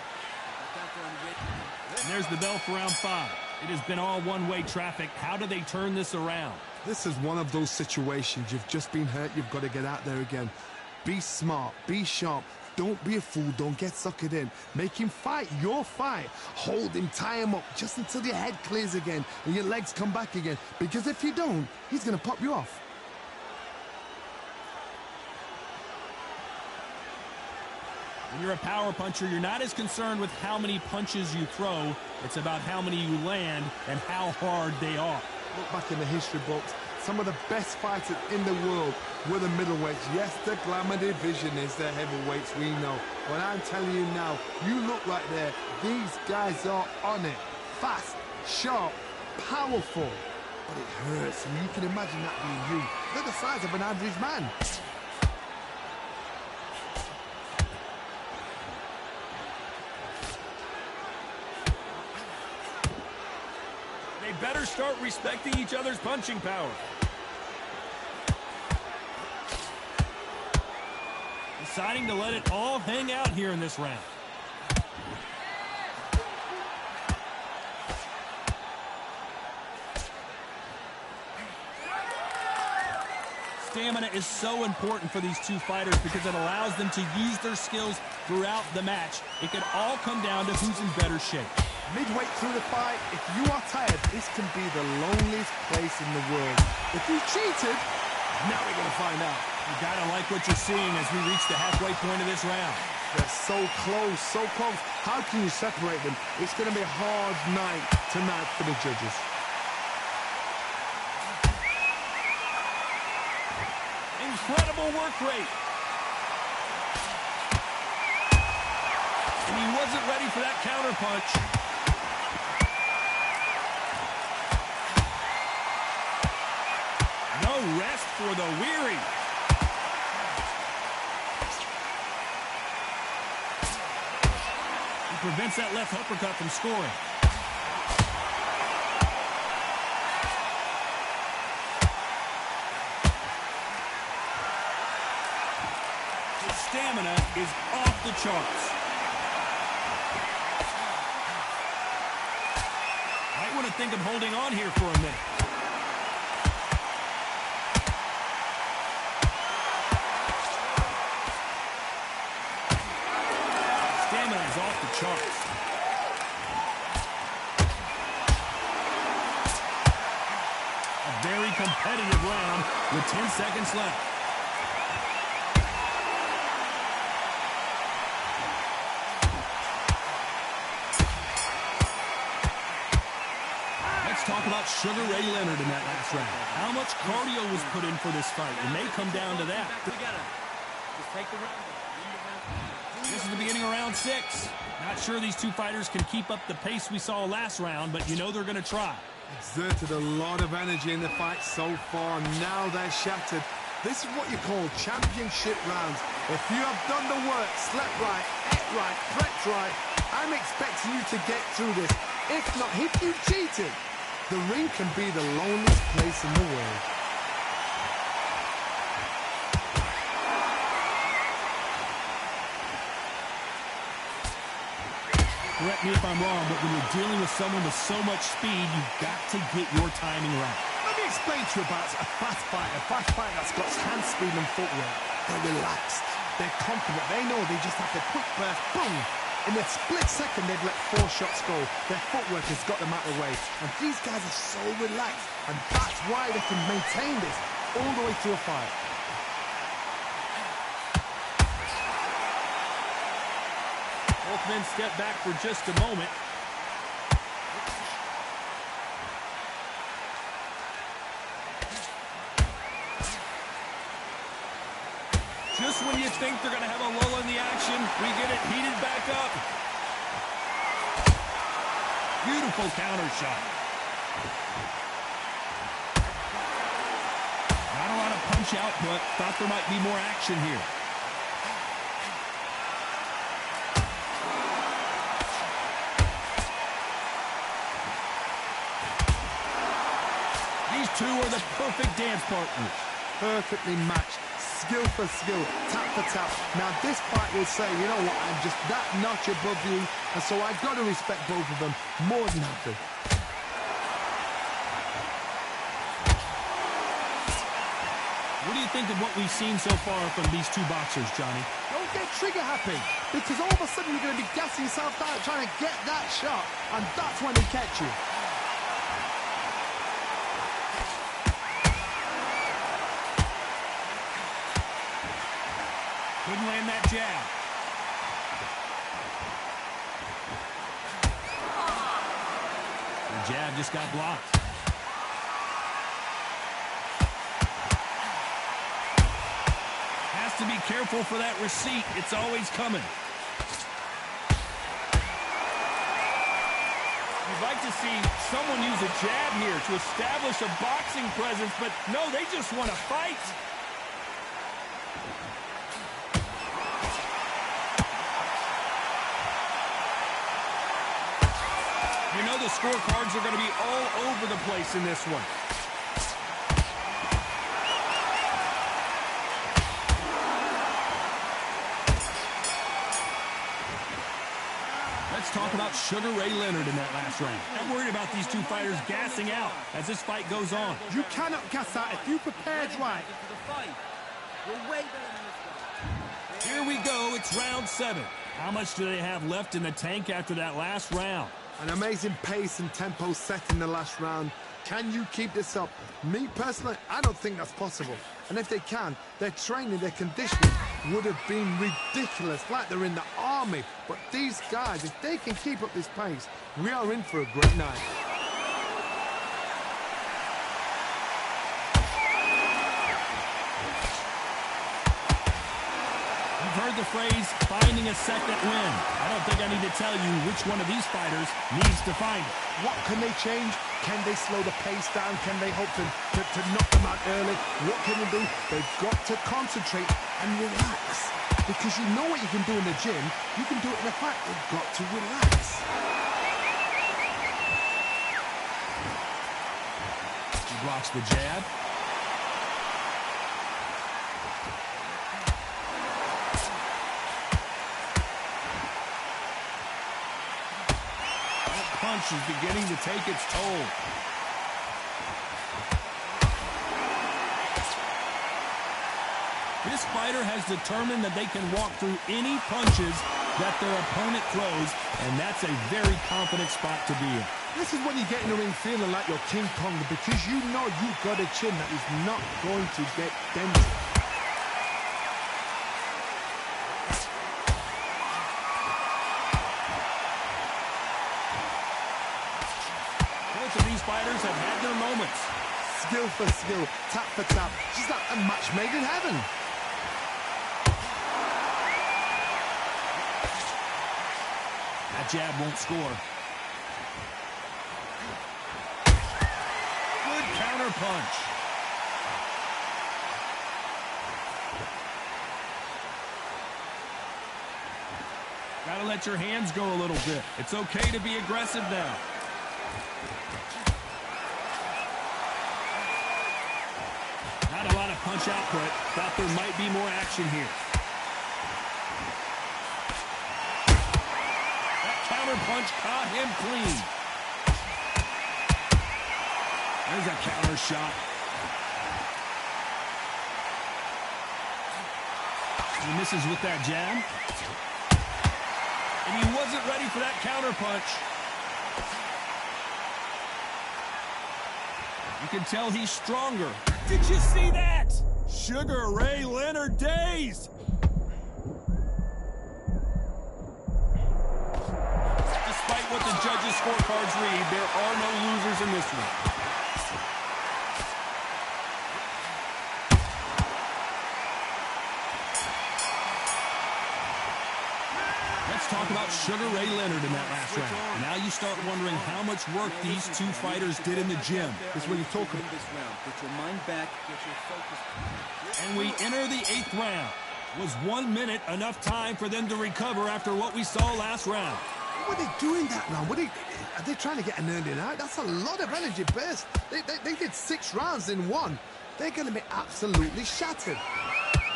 And there's the bell for round 5. It has been all one-way traffic. How do they turn this around? This is one of those situations. You've just been hurt. You've got to get out there again. Be smart. Be sharp. Don't be a fool. Don't get suckered in. Make him fight your fight. Hold him, tie him up just until your head clears again and your legs come back again. Because if you don't, he's going to pop you off. When you're a power puncher, you're not as concerned with how many punches you throw. It's about how many you land and how hard they are. Look back in the history books. Some of the best fighters in the world were the middleweights. Yes, the glamour division is the heavyweights, we know. But I'm telling you now, you look right there. These guys are on it. Fast, sharp, powerful. But it hurts. I mean, you can imagine that being you. They're the size of an average man. They better start respecting each other's punching power. Deciding to let it all hang out here in this round. Stamina is so important for these two fighters because it allows them to use their skills throughout the match. It can all come down to who's in better shape. Midway through the fight, if you are tired, this can be the loneliest place in the world. If you cheated, now we're going to find out. You gotta like what you're seeing as we reach the halfway point of this round. They're so close, so close. How can you separate them? It's going to be a hard night tonight for the judges. Incredible work rate. And he wasn't ready for that counter punch. No rest for the weary. He prevents that left uppercut from scoring. His stamina is off the charts. Might want to think of holding on here for a minute. Stamina is off the charts. A very competitive round with 10 seconds left. Talk about Sugar Ray Leonard in that last round. How much cardio was put in for this fight? It may come down to that. Just take the round. This is the beginning of round 6. Not sure these two fighters can keep up the pace we saw last round, but you know they're going to try. Exerted a lot of energy in the fight so far. Now they're shattered. This is what you call championship rounds. If you have done the work, slept right, ate right, prepped right, I'm expecting you to get through this. If not, if you cheated, the ring can be the loneliest place in the world. Correct me if I'm wrong, but when you're dealing with someone with so much speed, you've got to get your timing right. Let me explain to you about a fast fighter that's got hand speed and footwork. They're relaxed, they're confident, they know they just have to quick burst, boom! In a split second, they've let 4 shots go. Their footwork has got them out of the way. And these guys are so relaxed. And that's why they can maintain this all the way through a fight. Both men step back for just a moment. Just when you think they're going to have a lull in the action, we get it heated back up. Beautiful counter shot. Not a lot of punch output. Thought there might be more action here. These two are the perfect dance partners. Perfectly matched. Skill for skill, tap for tap. Now this fight will say, you know what, I'm just that notch above you, and so I've got to respect both of them more than happy. What do you think of what we've seen so far from these two boxers, Johnny? Don't get trigger happy, because all of a sudden you're going to be gassing yourself out trying to get that shot, and that's when they catch you. Couldn't land that jab. The jab just got blocked. Has to be careful for that receipt. It's always coming. You'd like to see someone use a jab here to establish a boxing presence, but no, they just want to fight. You know the scorecards are going to be all over the place in this one. Let's talk about Sugar Ray Leonard in that last round. I'm worried about these two fighters gassing out as this fight goes on. You cannot gas out if you prepared right. fight. We're way better than this guy. Here we go. It's round 7. How much do they have left in the tank after that last round? An amazing pace and tempo set in the last round. Can you keep this up? Me, personally, I don't think that's possible. And if they can, their training, their conditioning would have been ridiculous, like they're in the army. But these guys, if they can keep up this pace, we are in for a great night. You've heard the phrase, finding a second win. I don't think I need to tell you which one of these fighters needs to find it. What can they change? Can they slow the pace down? Can they hope to knock them out early? What can they do? They've got to concentrate and relax. Because you know what you can do in the gym, you can do it in the fight. They've got to relax. He blocks the jab. Punch is beginning to take its toll. This fighter has determined that they can walk through any punches that their opponent throws, and that's a very confident spot to be in. This is when you get in the ring feeling like you're King Kong, because you know you've got a chin that is not going to get dented. Both of these fighters have had their moments. Skill for skill, tap for tap. She's like a match made in heaven. That jab won't score. Good counter punch. Gotta let your hands go a little bit. It's okay to be aggressive now. Not a lot of punch output. Thought there might be more action here. That counter punch caught him clean. There's a counter shot. He misses with that jab. And he wasn't ready for that counter punch. You can tell he's stronger. Did you see that? Sugar Ray Leonard dazed. Despite what the judges' scorecards read, there are no losers in this one. Let's talk about Sugar Ray Leonard in that last round. Now you start wondering how much work these two fighters did in the gym. This is what you talk about. This round. Get your mind back. Get your focus. And we enter the 8th round. Was 1 minute enough time for them to recover after what we saw last round? What are they doing that round? Are they trying to get an early night? That's a lot of energy burst. They did 6 rounds in one. They're going to be absolutely shattered.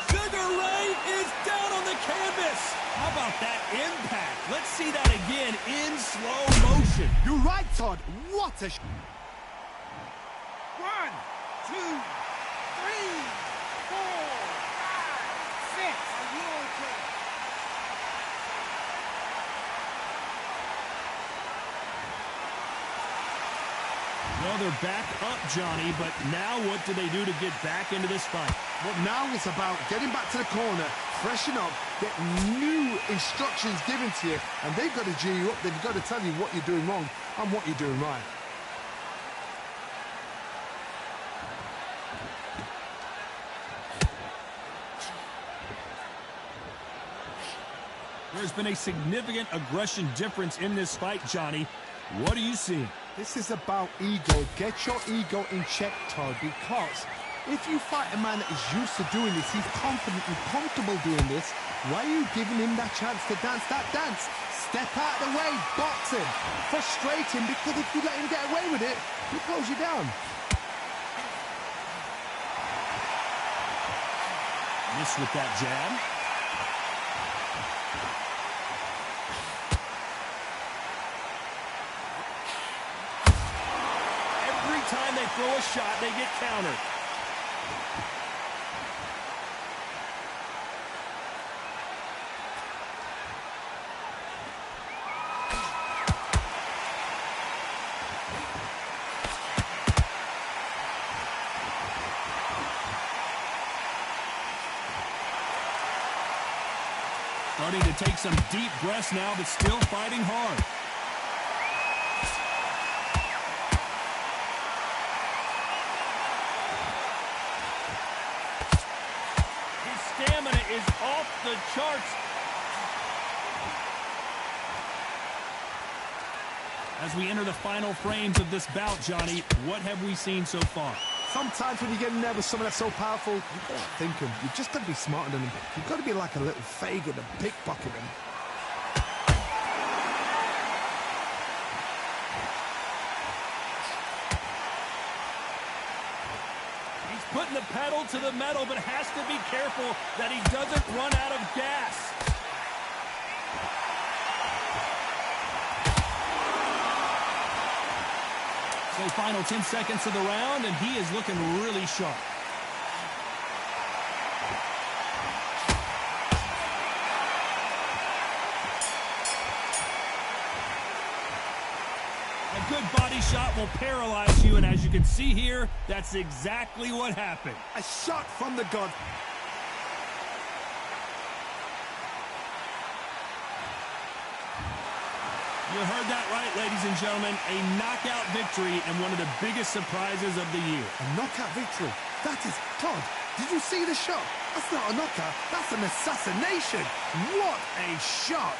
Sugar Ray is down on the canvas. How about that impact? Let's see that again in slow motion. You're right, Todd. What a... 1, 2, 3, 4, 5, 6. Are you okay? Well, they're back up, Johnny, but now what do they do to get back into this fight? Well, now it's about getting back to the corner, freshen up, get new instructions given to you, and they've got to G you up. They've got to tell you what you're doing wrong and what you're doing right. There's been a significant aggression difference in this fight, Johnny. What are you seeing? This is about ego. Get your ego in check, Todd, because if you fight a man that is used to doing this, he's confident and comfortable doing this, why are you giving him that chance to dance that dance? Step out of the way, box him, frustrate him, because if you let him get away with it, he'll close you down. Miss with that jab. Every time they throw a shot, they get countered. Starting to take some deep breaths now, but still fighting hard. His stamina is off the charts. As we enter the final frames of this bout, Johnny, what have we seen so far? Sometimes when you get nervous, someone that's so powerful, you've got to think him. You've just got to be smarter than him. You've got to be like a little Fagin and pickpocket him. He's putting the pedal to the metal, but has to be careful that he doesn't run out of gas. So final 10 seconds of the round, and he is looking really sharp. A good body shot will paralyze you, and as you can see here, that's exactly what happened. A shot from the gun. You heard that right, ladies and gentlemen. A knockout victory and one of the biggest surprises of the year. A knockout victory. That is, Todd, did you see the shot? That's not a knockout. That's an assassination. What a shot.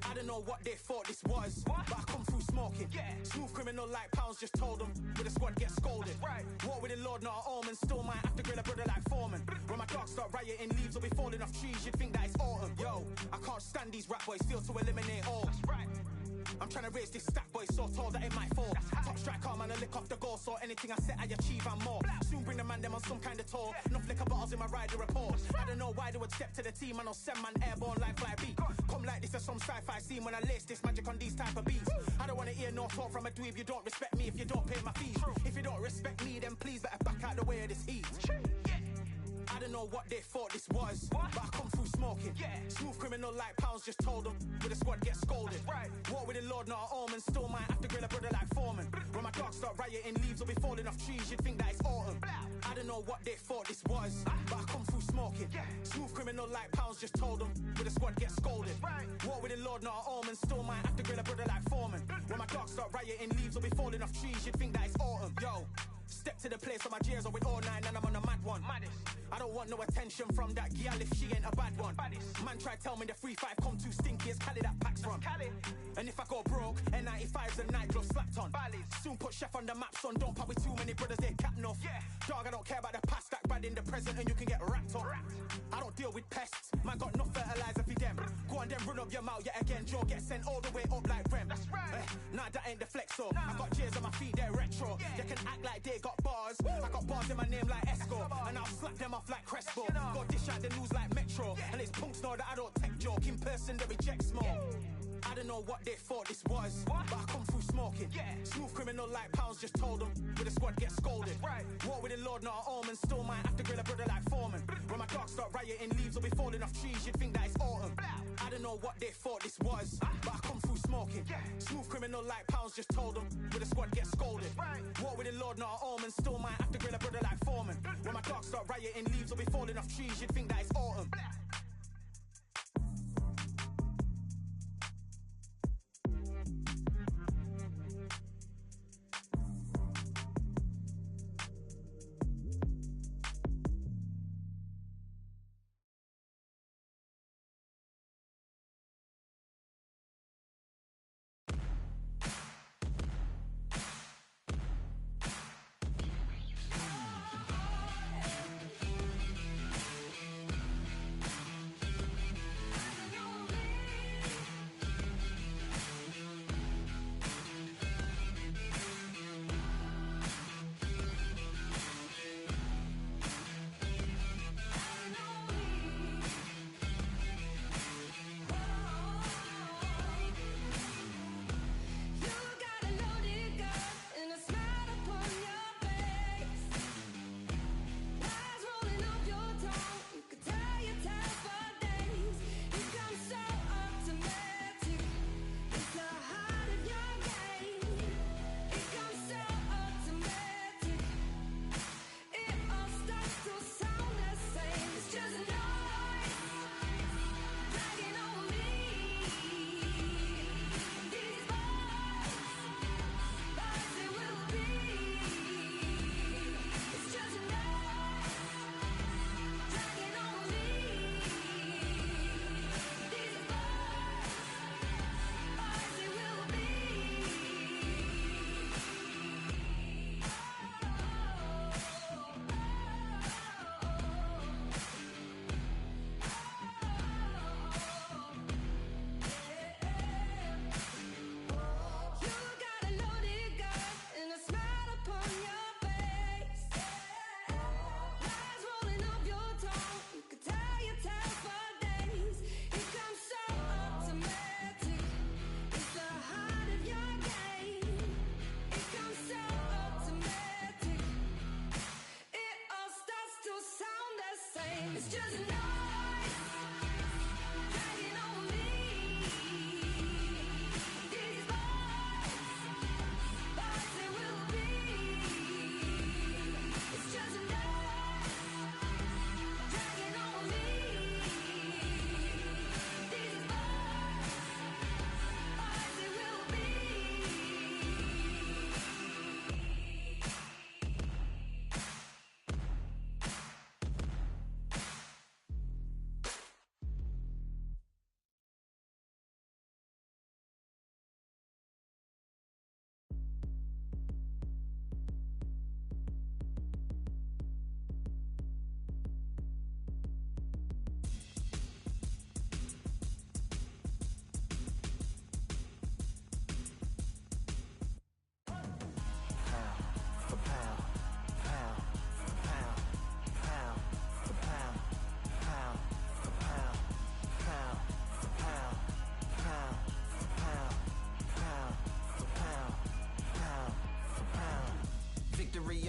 I don't know what they thought this was, but I come through smoking. Smooth criminal like Pounds just told them, with a squad get scolded. Walk with the Lord, not an almond, still might have to grill a brother like Foreman. When my dogs start rioting, leaves will be falling off trees, you'd think that it's autumn. Yo, I can't stand these rap boys, feel to eliminate all. I'm trying to raise this stack boy so tall that it might fall. Top striker, man, I lick off the goal, so anything I set, I achieve and more. Soon bring the man them on some kind of tour. Enough liquor bottles in my rider report. I don't know why they would step to the team, and I'll send man airborne like fly beat. Come like this as some sci-fi scene when I lace this magic on these type of beats. I don't want to hear no talk from a dweeb. You don't respect me if you don't pay my fees. If you don't respect me, then please better back out the way of this heat. I don't know what they thought this was, but I come through smoking. Smooth criminal like Pounds just told them, with a squad get scolded. Walk with the Lord, not an almond, still might have to grill a brother like Foreman. When my dogs start rioting, leaves will be falling off trees, you'd think that it's autumn. I don't know what they thought this was, but I come through smoking. Smooth criminal like Pounds just told them, with a squad get scolded. Walk with the Lord, not an almond, still might have to grill a brother like Foreman. When my dogs start rioting, leaves will be falling off trees, you'd think that it's autumn. Yo, step to the place where my J's are with all nine and I'm on a mad one. I don't want no attention from that girl if she ain't a bad one. Man try tell me the 3-5 come too stinky as Cali that packs from. And if I go broke, N95's a nightclub slapped on. Soon put Chef on the map, son, don't pop with too many brothers, they captain off. Dog, I don't care about the past, that bad in the present and you can get wrapped up. I don't deal with pests, man got no fertilizer for them. Go on then run up your mouth yet again, Joe get sent all the way up like Rem. Nah, that ain't the flexo. I got J's on my feet, they're retro. They can act like they got bars. I got bars in my name like Esco, and I'll slap them off like Crespo. Go dish out the news like Metro, and it's punks know that I don't tech joke. In person they reject smoke. I don't know what they thought this was, but I come through smoking. Smooth criminal like Pounds just told them, with a squad get scolded. Walk with the Lord, not an almond, still might have to grill a brother like Foreman. When my dogs start rioting, leaves will be falling off trees, you'd think that it's autumn. I don't know know what they thought this was, but I come through smoking. Smooth criminal like pounds, just told them. With the squad get scolded. War with the Lord, not an omen. Still might have to grill a brother like Foreman. When my dogs start rioting, leaves will be falling off trees. You'd think that it's autumn.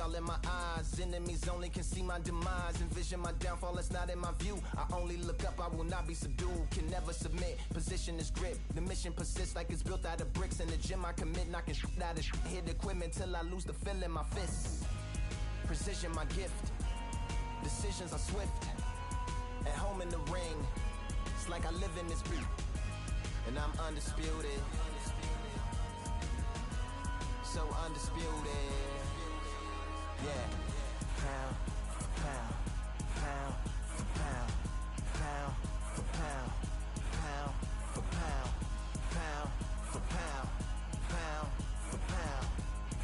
All in my eyes, enemies only can see my demise. Envision my downfall, it's not in my view. I only look up, I will not be subdued. Can never submit, position is grip. The mission persists like it's built out of bricks. In the gym I commit, knocking shit out of shit. Hit equipment till I lose the feel in my fists. Precision my gift, decisions are swift. At home in the ring, it's like I live in this beat. And I'm undisputed, so undisputed. Yeah, pound for pound, pound for pound, pound for pound, pound for pound, pound for pound, pound for pound,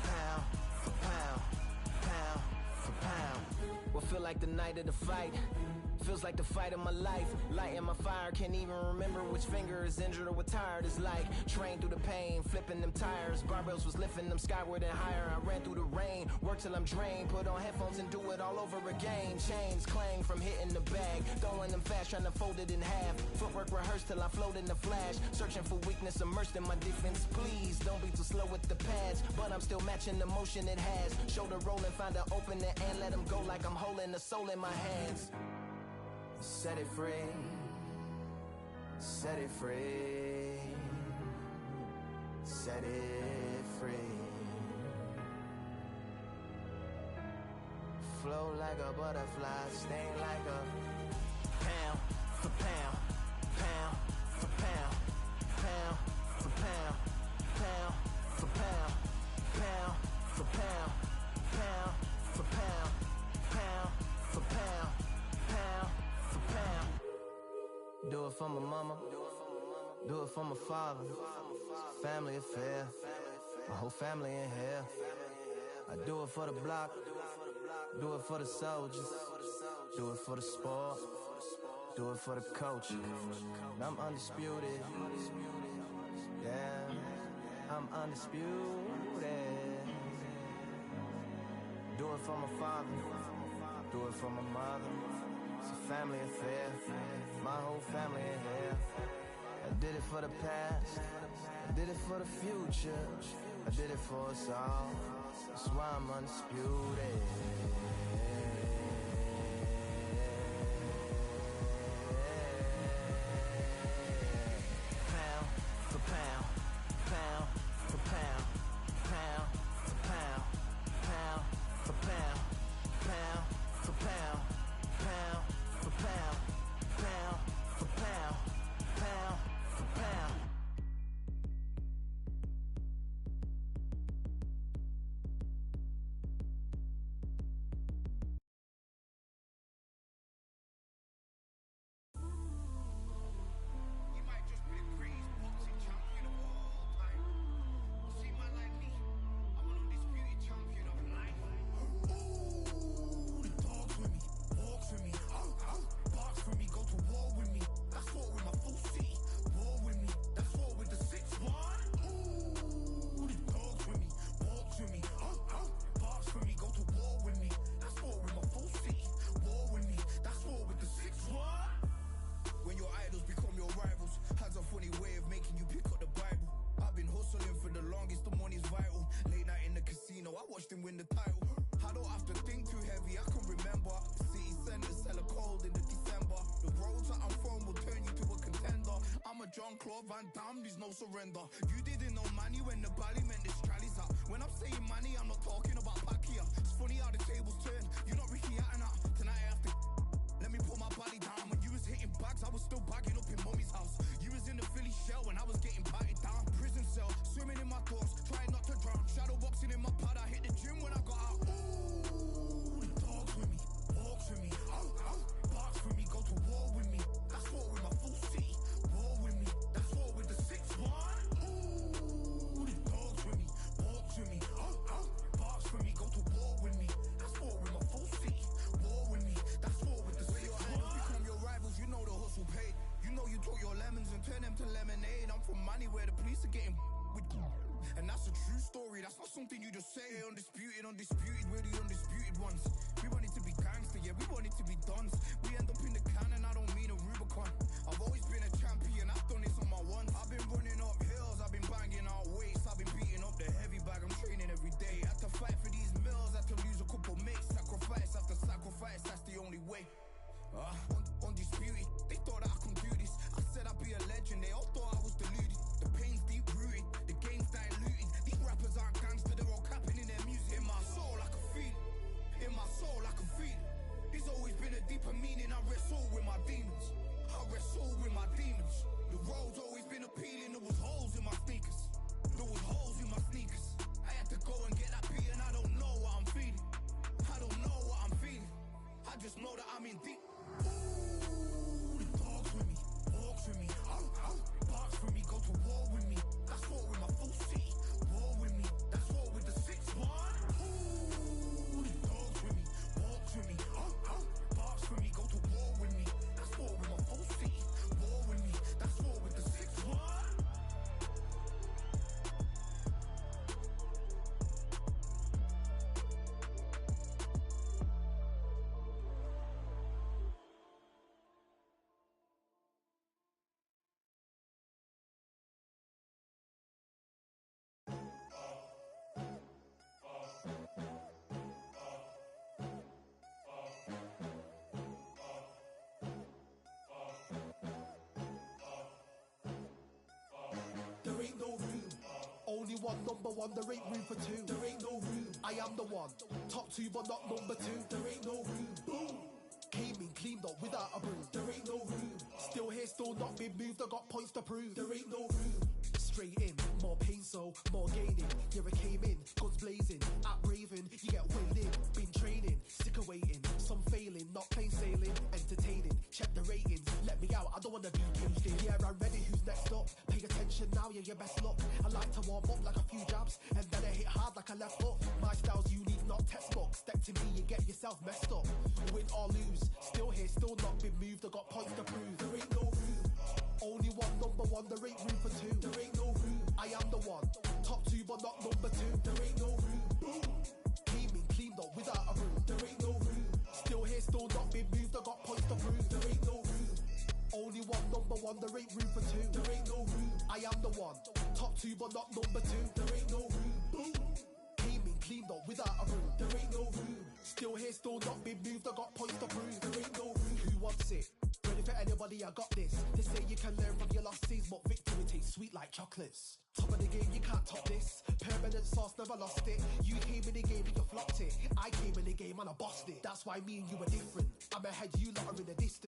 pound for pound, pound for pound. What feel like the night of the fight? Feels like the fight of my life. Lighting my fire, can't even remember which finger is injured or what tired is like. Trained through the pain, flipping them tires. Barbells was lifting them skyward and higher. I ran through the rain, worked till I'm drained. Put on headphones and do it all over again. Chains clang from hitting the bag. Throwing them fast, trying to fold it in half. Footwork rehearsed till I float in the flash. Searching for weakness, immersed in my defense. Please, don't be too slow with the pads. But I'm still matching the motion it has. Shoulder rolling, find an opening and let them go like I'm holding the soul in my hands. Set it free, Set it free. Set it free. Flow like a butterfly, sting like a pound for pound, pound for pound, pound for pound, pound for pound, pound for pound, pound for pound, pound for pound, pound for pound. Do it for my mama, do it for my father. Family affair, my whole family in here. I do it for the block, do it for the soldiers, do it for the sport, do it for the culture. I'm undisputed, yeah, I'm undisputed. Do it for my father, do it for my mother. It's a family affair, my whole family in here. I did it for the past, I did it for the future, I did it for us all. That's why I'm undisputed. Pound for pound, pound for pound, pound for pound, pound for pound, pound for pound, pound for pound, pound for pound, pound for pound. You might just be the greatest boxing champion of all time. You see, man like me, I'm an undisputed champion of life. Ooh, the dogs with me, walks with me, barks with me, go to war with me. That's war with my full city, war with me. That's war with the 6-1. Ooh, the dogs with me, walks with me, barks with me, go to war with me. That's war with my full city, war with me. That's war with the 6-1. When your idols become your rivals, has a funny way of making you pick up the Bible. I've been hustling for the longest, the money's vital. Late night in the casino, I watched him win the title. I don't have to think too heavy, I can remember. City centre, cellar cold in the December. The roads that I'm from will turn you to a contender. I'm a Jean-Claude Van Damme, there's no surrender. You didn't know money when the bally meant this Strally's up. When I'm saying money, I'm not talking about Pacquiao. It's funny how the tables turn, you're not Ricky Hatton. Tonight I have to let me put my body down. When you was hitting bags, I was still bagging up in mommy's house. You was in the Philly shell when I was getting patted down. Prison cell, swimming in my thoughts, trying not to drown. Shadow boxing in my pad, I hit the gym when I got out. Ooh, the dogs with me, walks with me, barks with me, go to war with me. That's war with my full city, war with me. That's war with the 6-1. Ooh, the dogs with me, walks with me, barks with me, go to war with me. That's war with my full city, war with me. That's war with the 6-1. When your idols become your rivals, you know the hustle paid. You know you took your lemons and turn them to lemonade. I'm from money where the police are getting with. And that's a true story, that's not something you just say. Undisputed, undisputed, we're the undisputed ones. We want it to be gangster, yeah, we want it to be dons. We end up in the can and I don't mean a Rubicon. I've always been a champion, I've done this on my ones. I've been running up hills, I've been banging out weights. I've been beating up the heavy bag, I'm training every day. Had to fight for these mills, had to lose a couple mates. Sacrifice after sacrifice, that's the only way. Undisputed, they thought I could do this. I said I'd be a legend, they all thought I was deluded. The pain's deep rooted, the game's diluted. These rappers aren't gangster, they're all capping in their music. In my soul I can feel it, in my soul I can feel it. There's always been a deeper meaning, I wrestle with my demons. I wrestle with my demons. Only one, number one, there ain't room for two. There ain't no room. I am the one. Top two, but not number two. There ain't no room. Boom. Came in, cleaned up without a broom. There ain't no room. Still here, still not been moved. I got points to prove. There ain't no room. Straight in, more pain, so more gaining. Yeah, I came in, guns blazing, at Raven, you get weighed in. Been training, sick of waiting, some failing, not plain sailing, entertaining. Check the ratings, let me out, I don't wanna be caged in. Yeah, I'm ready, who's next up? Pay attention now, yeah, your best luck. I like to warm up like a few jabs, and then I hit hard like a left hook. My style's unique, not textbook. Step to me, you get yourself messed up. Win or lose, still here, still not been moved. I got points to prove. There ain't no room. Only one, number one, there ain't room for two. There ain't no room. I am the one. Top two, but not number two. There ain't no room. Boom. Came in, cleaned up without a broom. There ain't no room. Still here, still not been moved. I got points to prove. There ain't no room. Only one, number one, there ain't room for two. There ain't no room. I am the one. Top two, but not number two. There ain't no room. Boom. Came in, cleaned up without a broom. There ain't no room. Still here, still not been moved. I got points to prove. There ain't no room. Who wants it? Ready for anybody, I got this. They say you can learn from your losses, but victory tastes sweet like chocolates. Top of the game, you can't top this. Permanent sauce, never lost it. You came in the game and you flopped it. I came in the game and I bossed it. That's why me and you are different. I'm ahead, you lot are in the distance.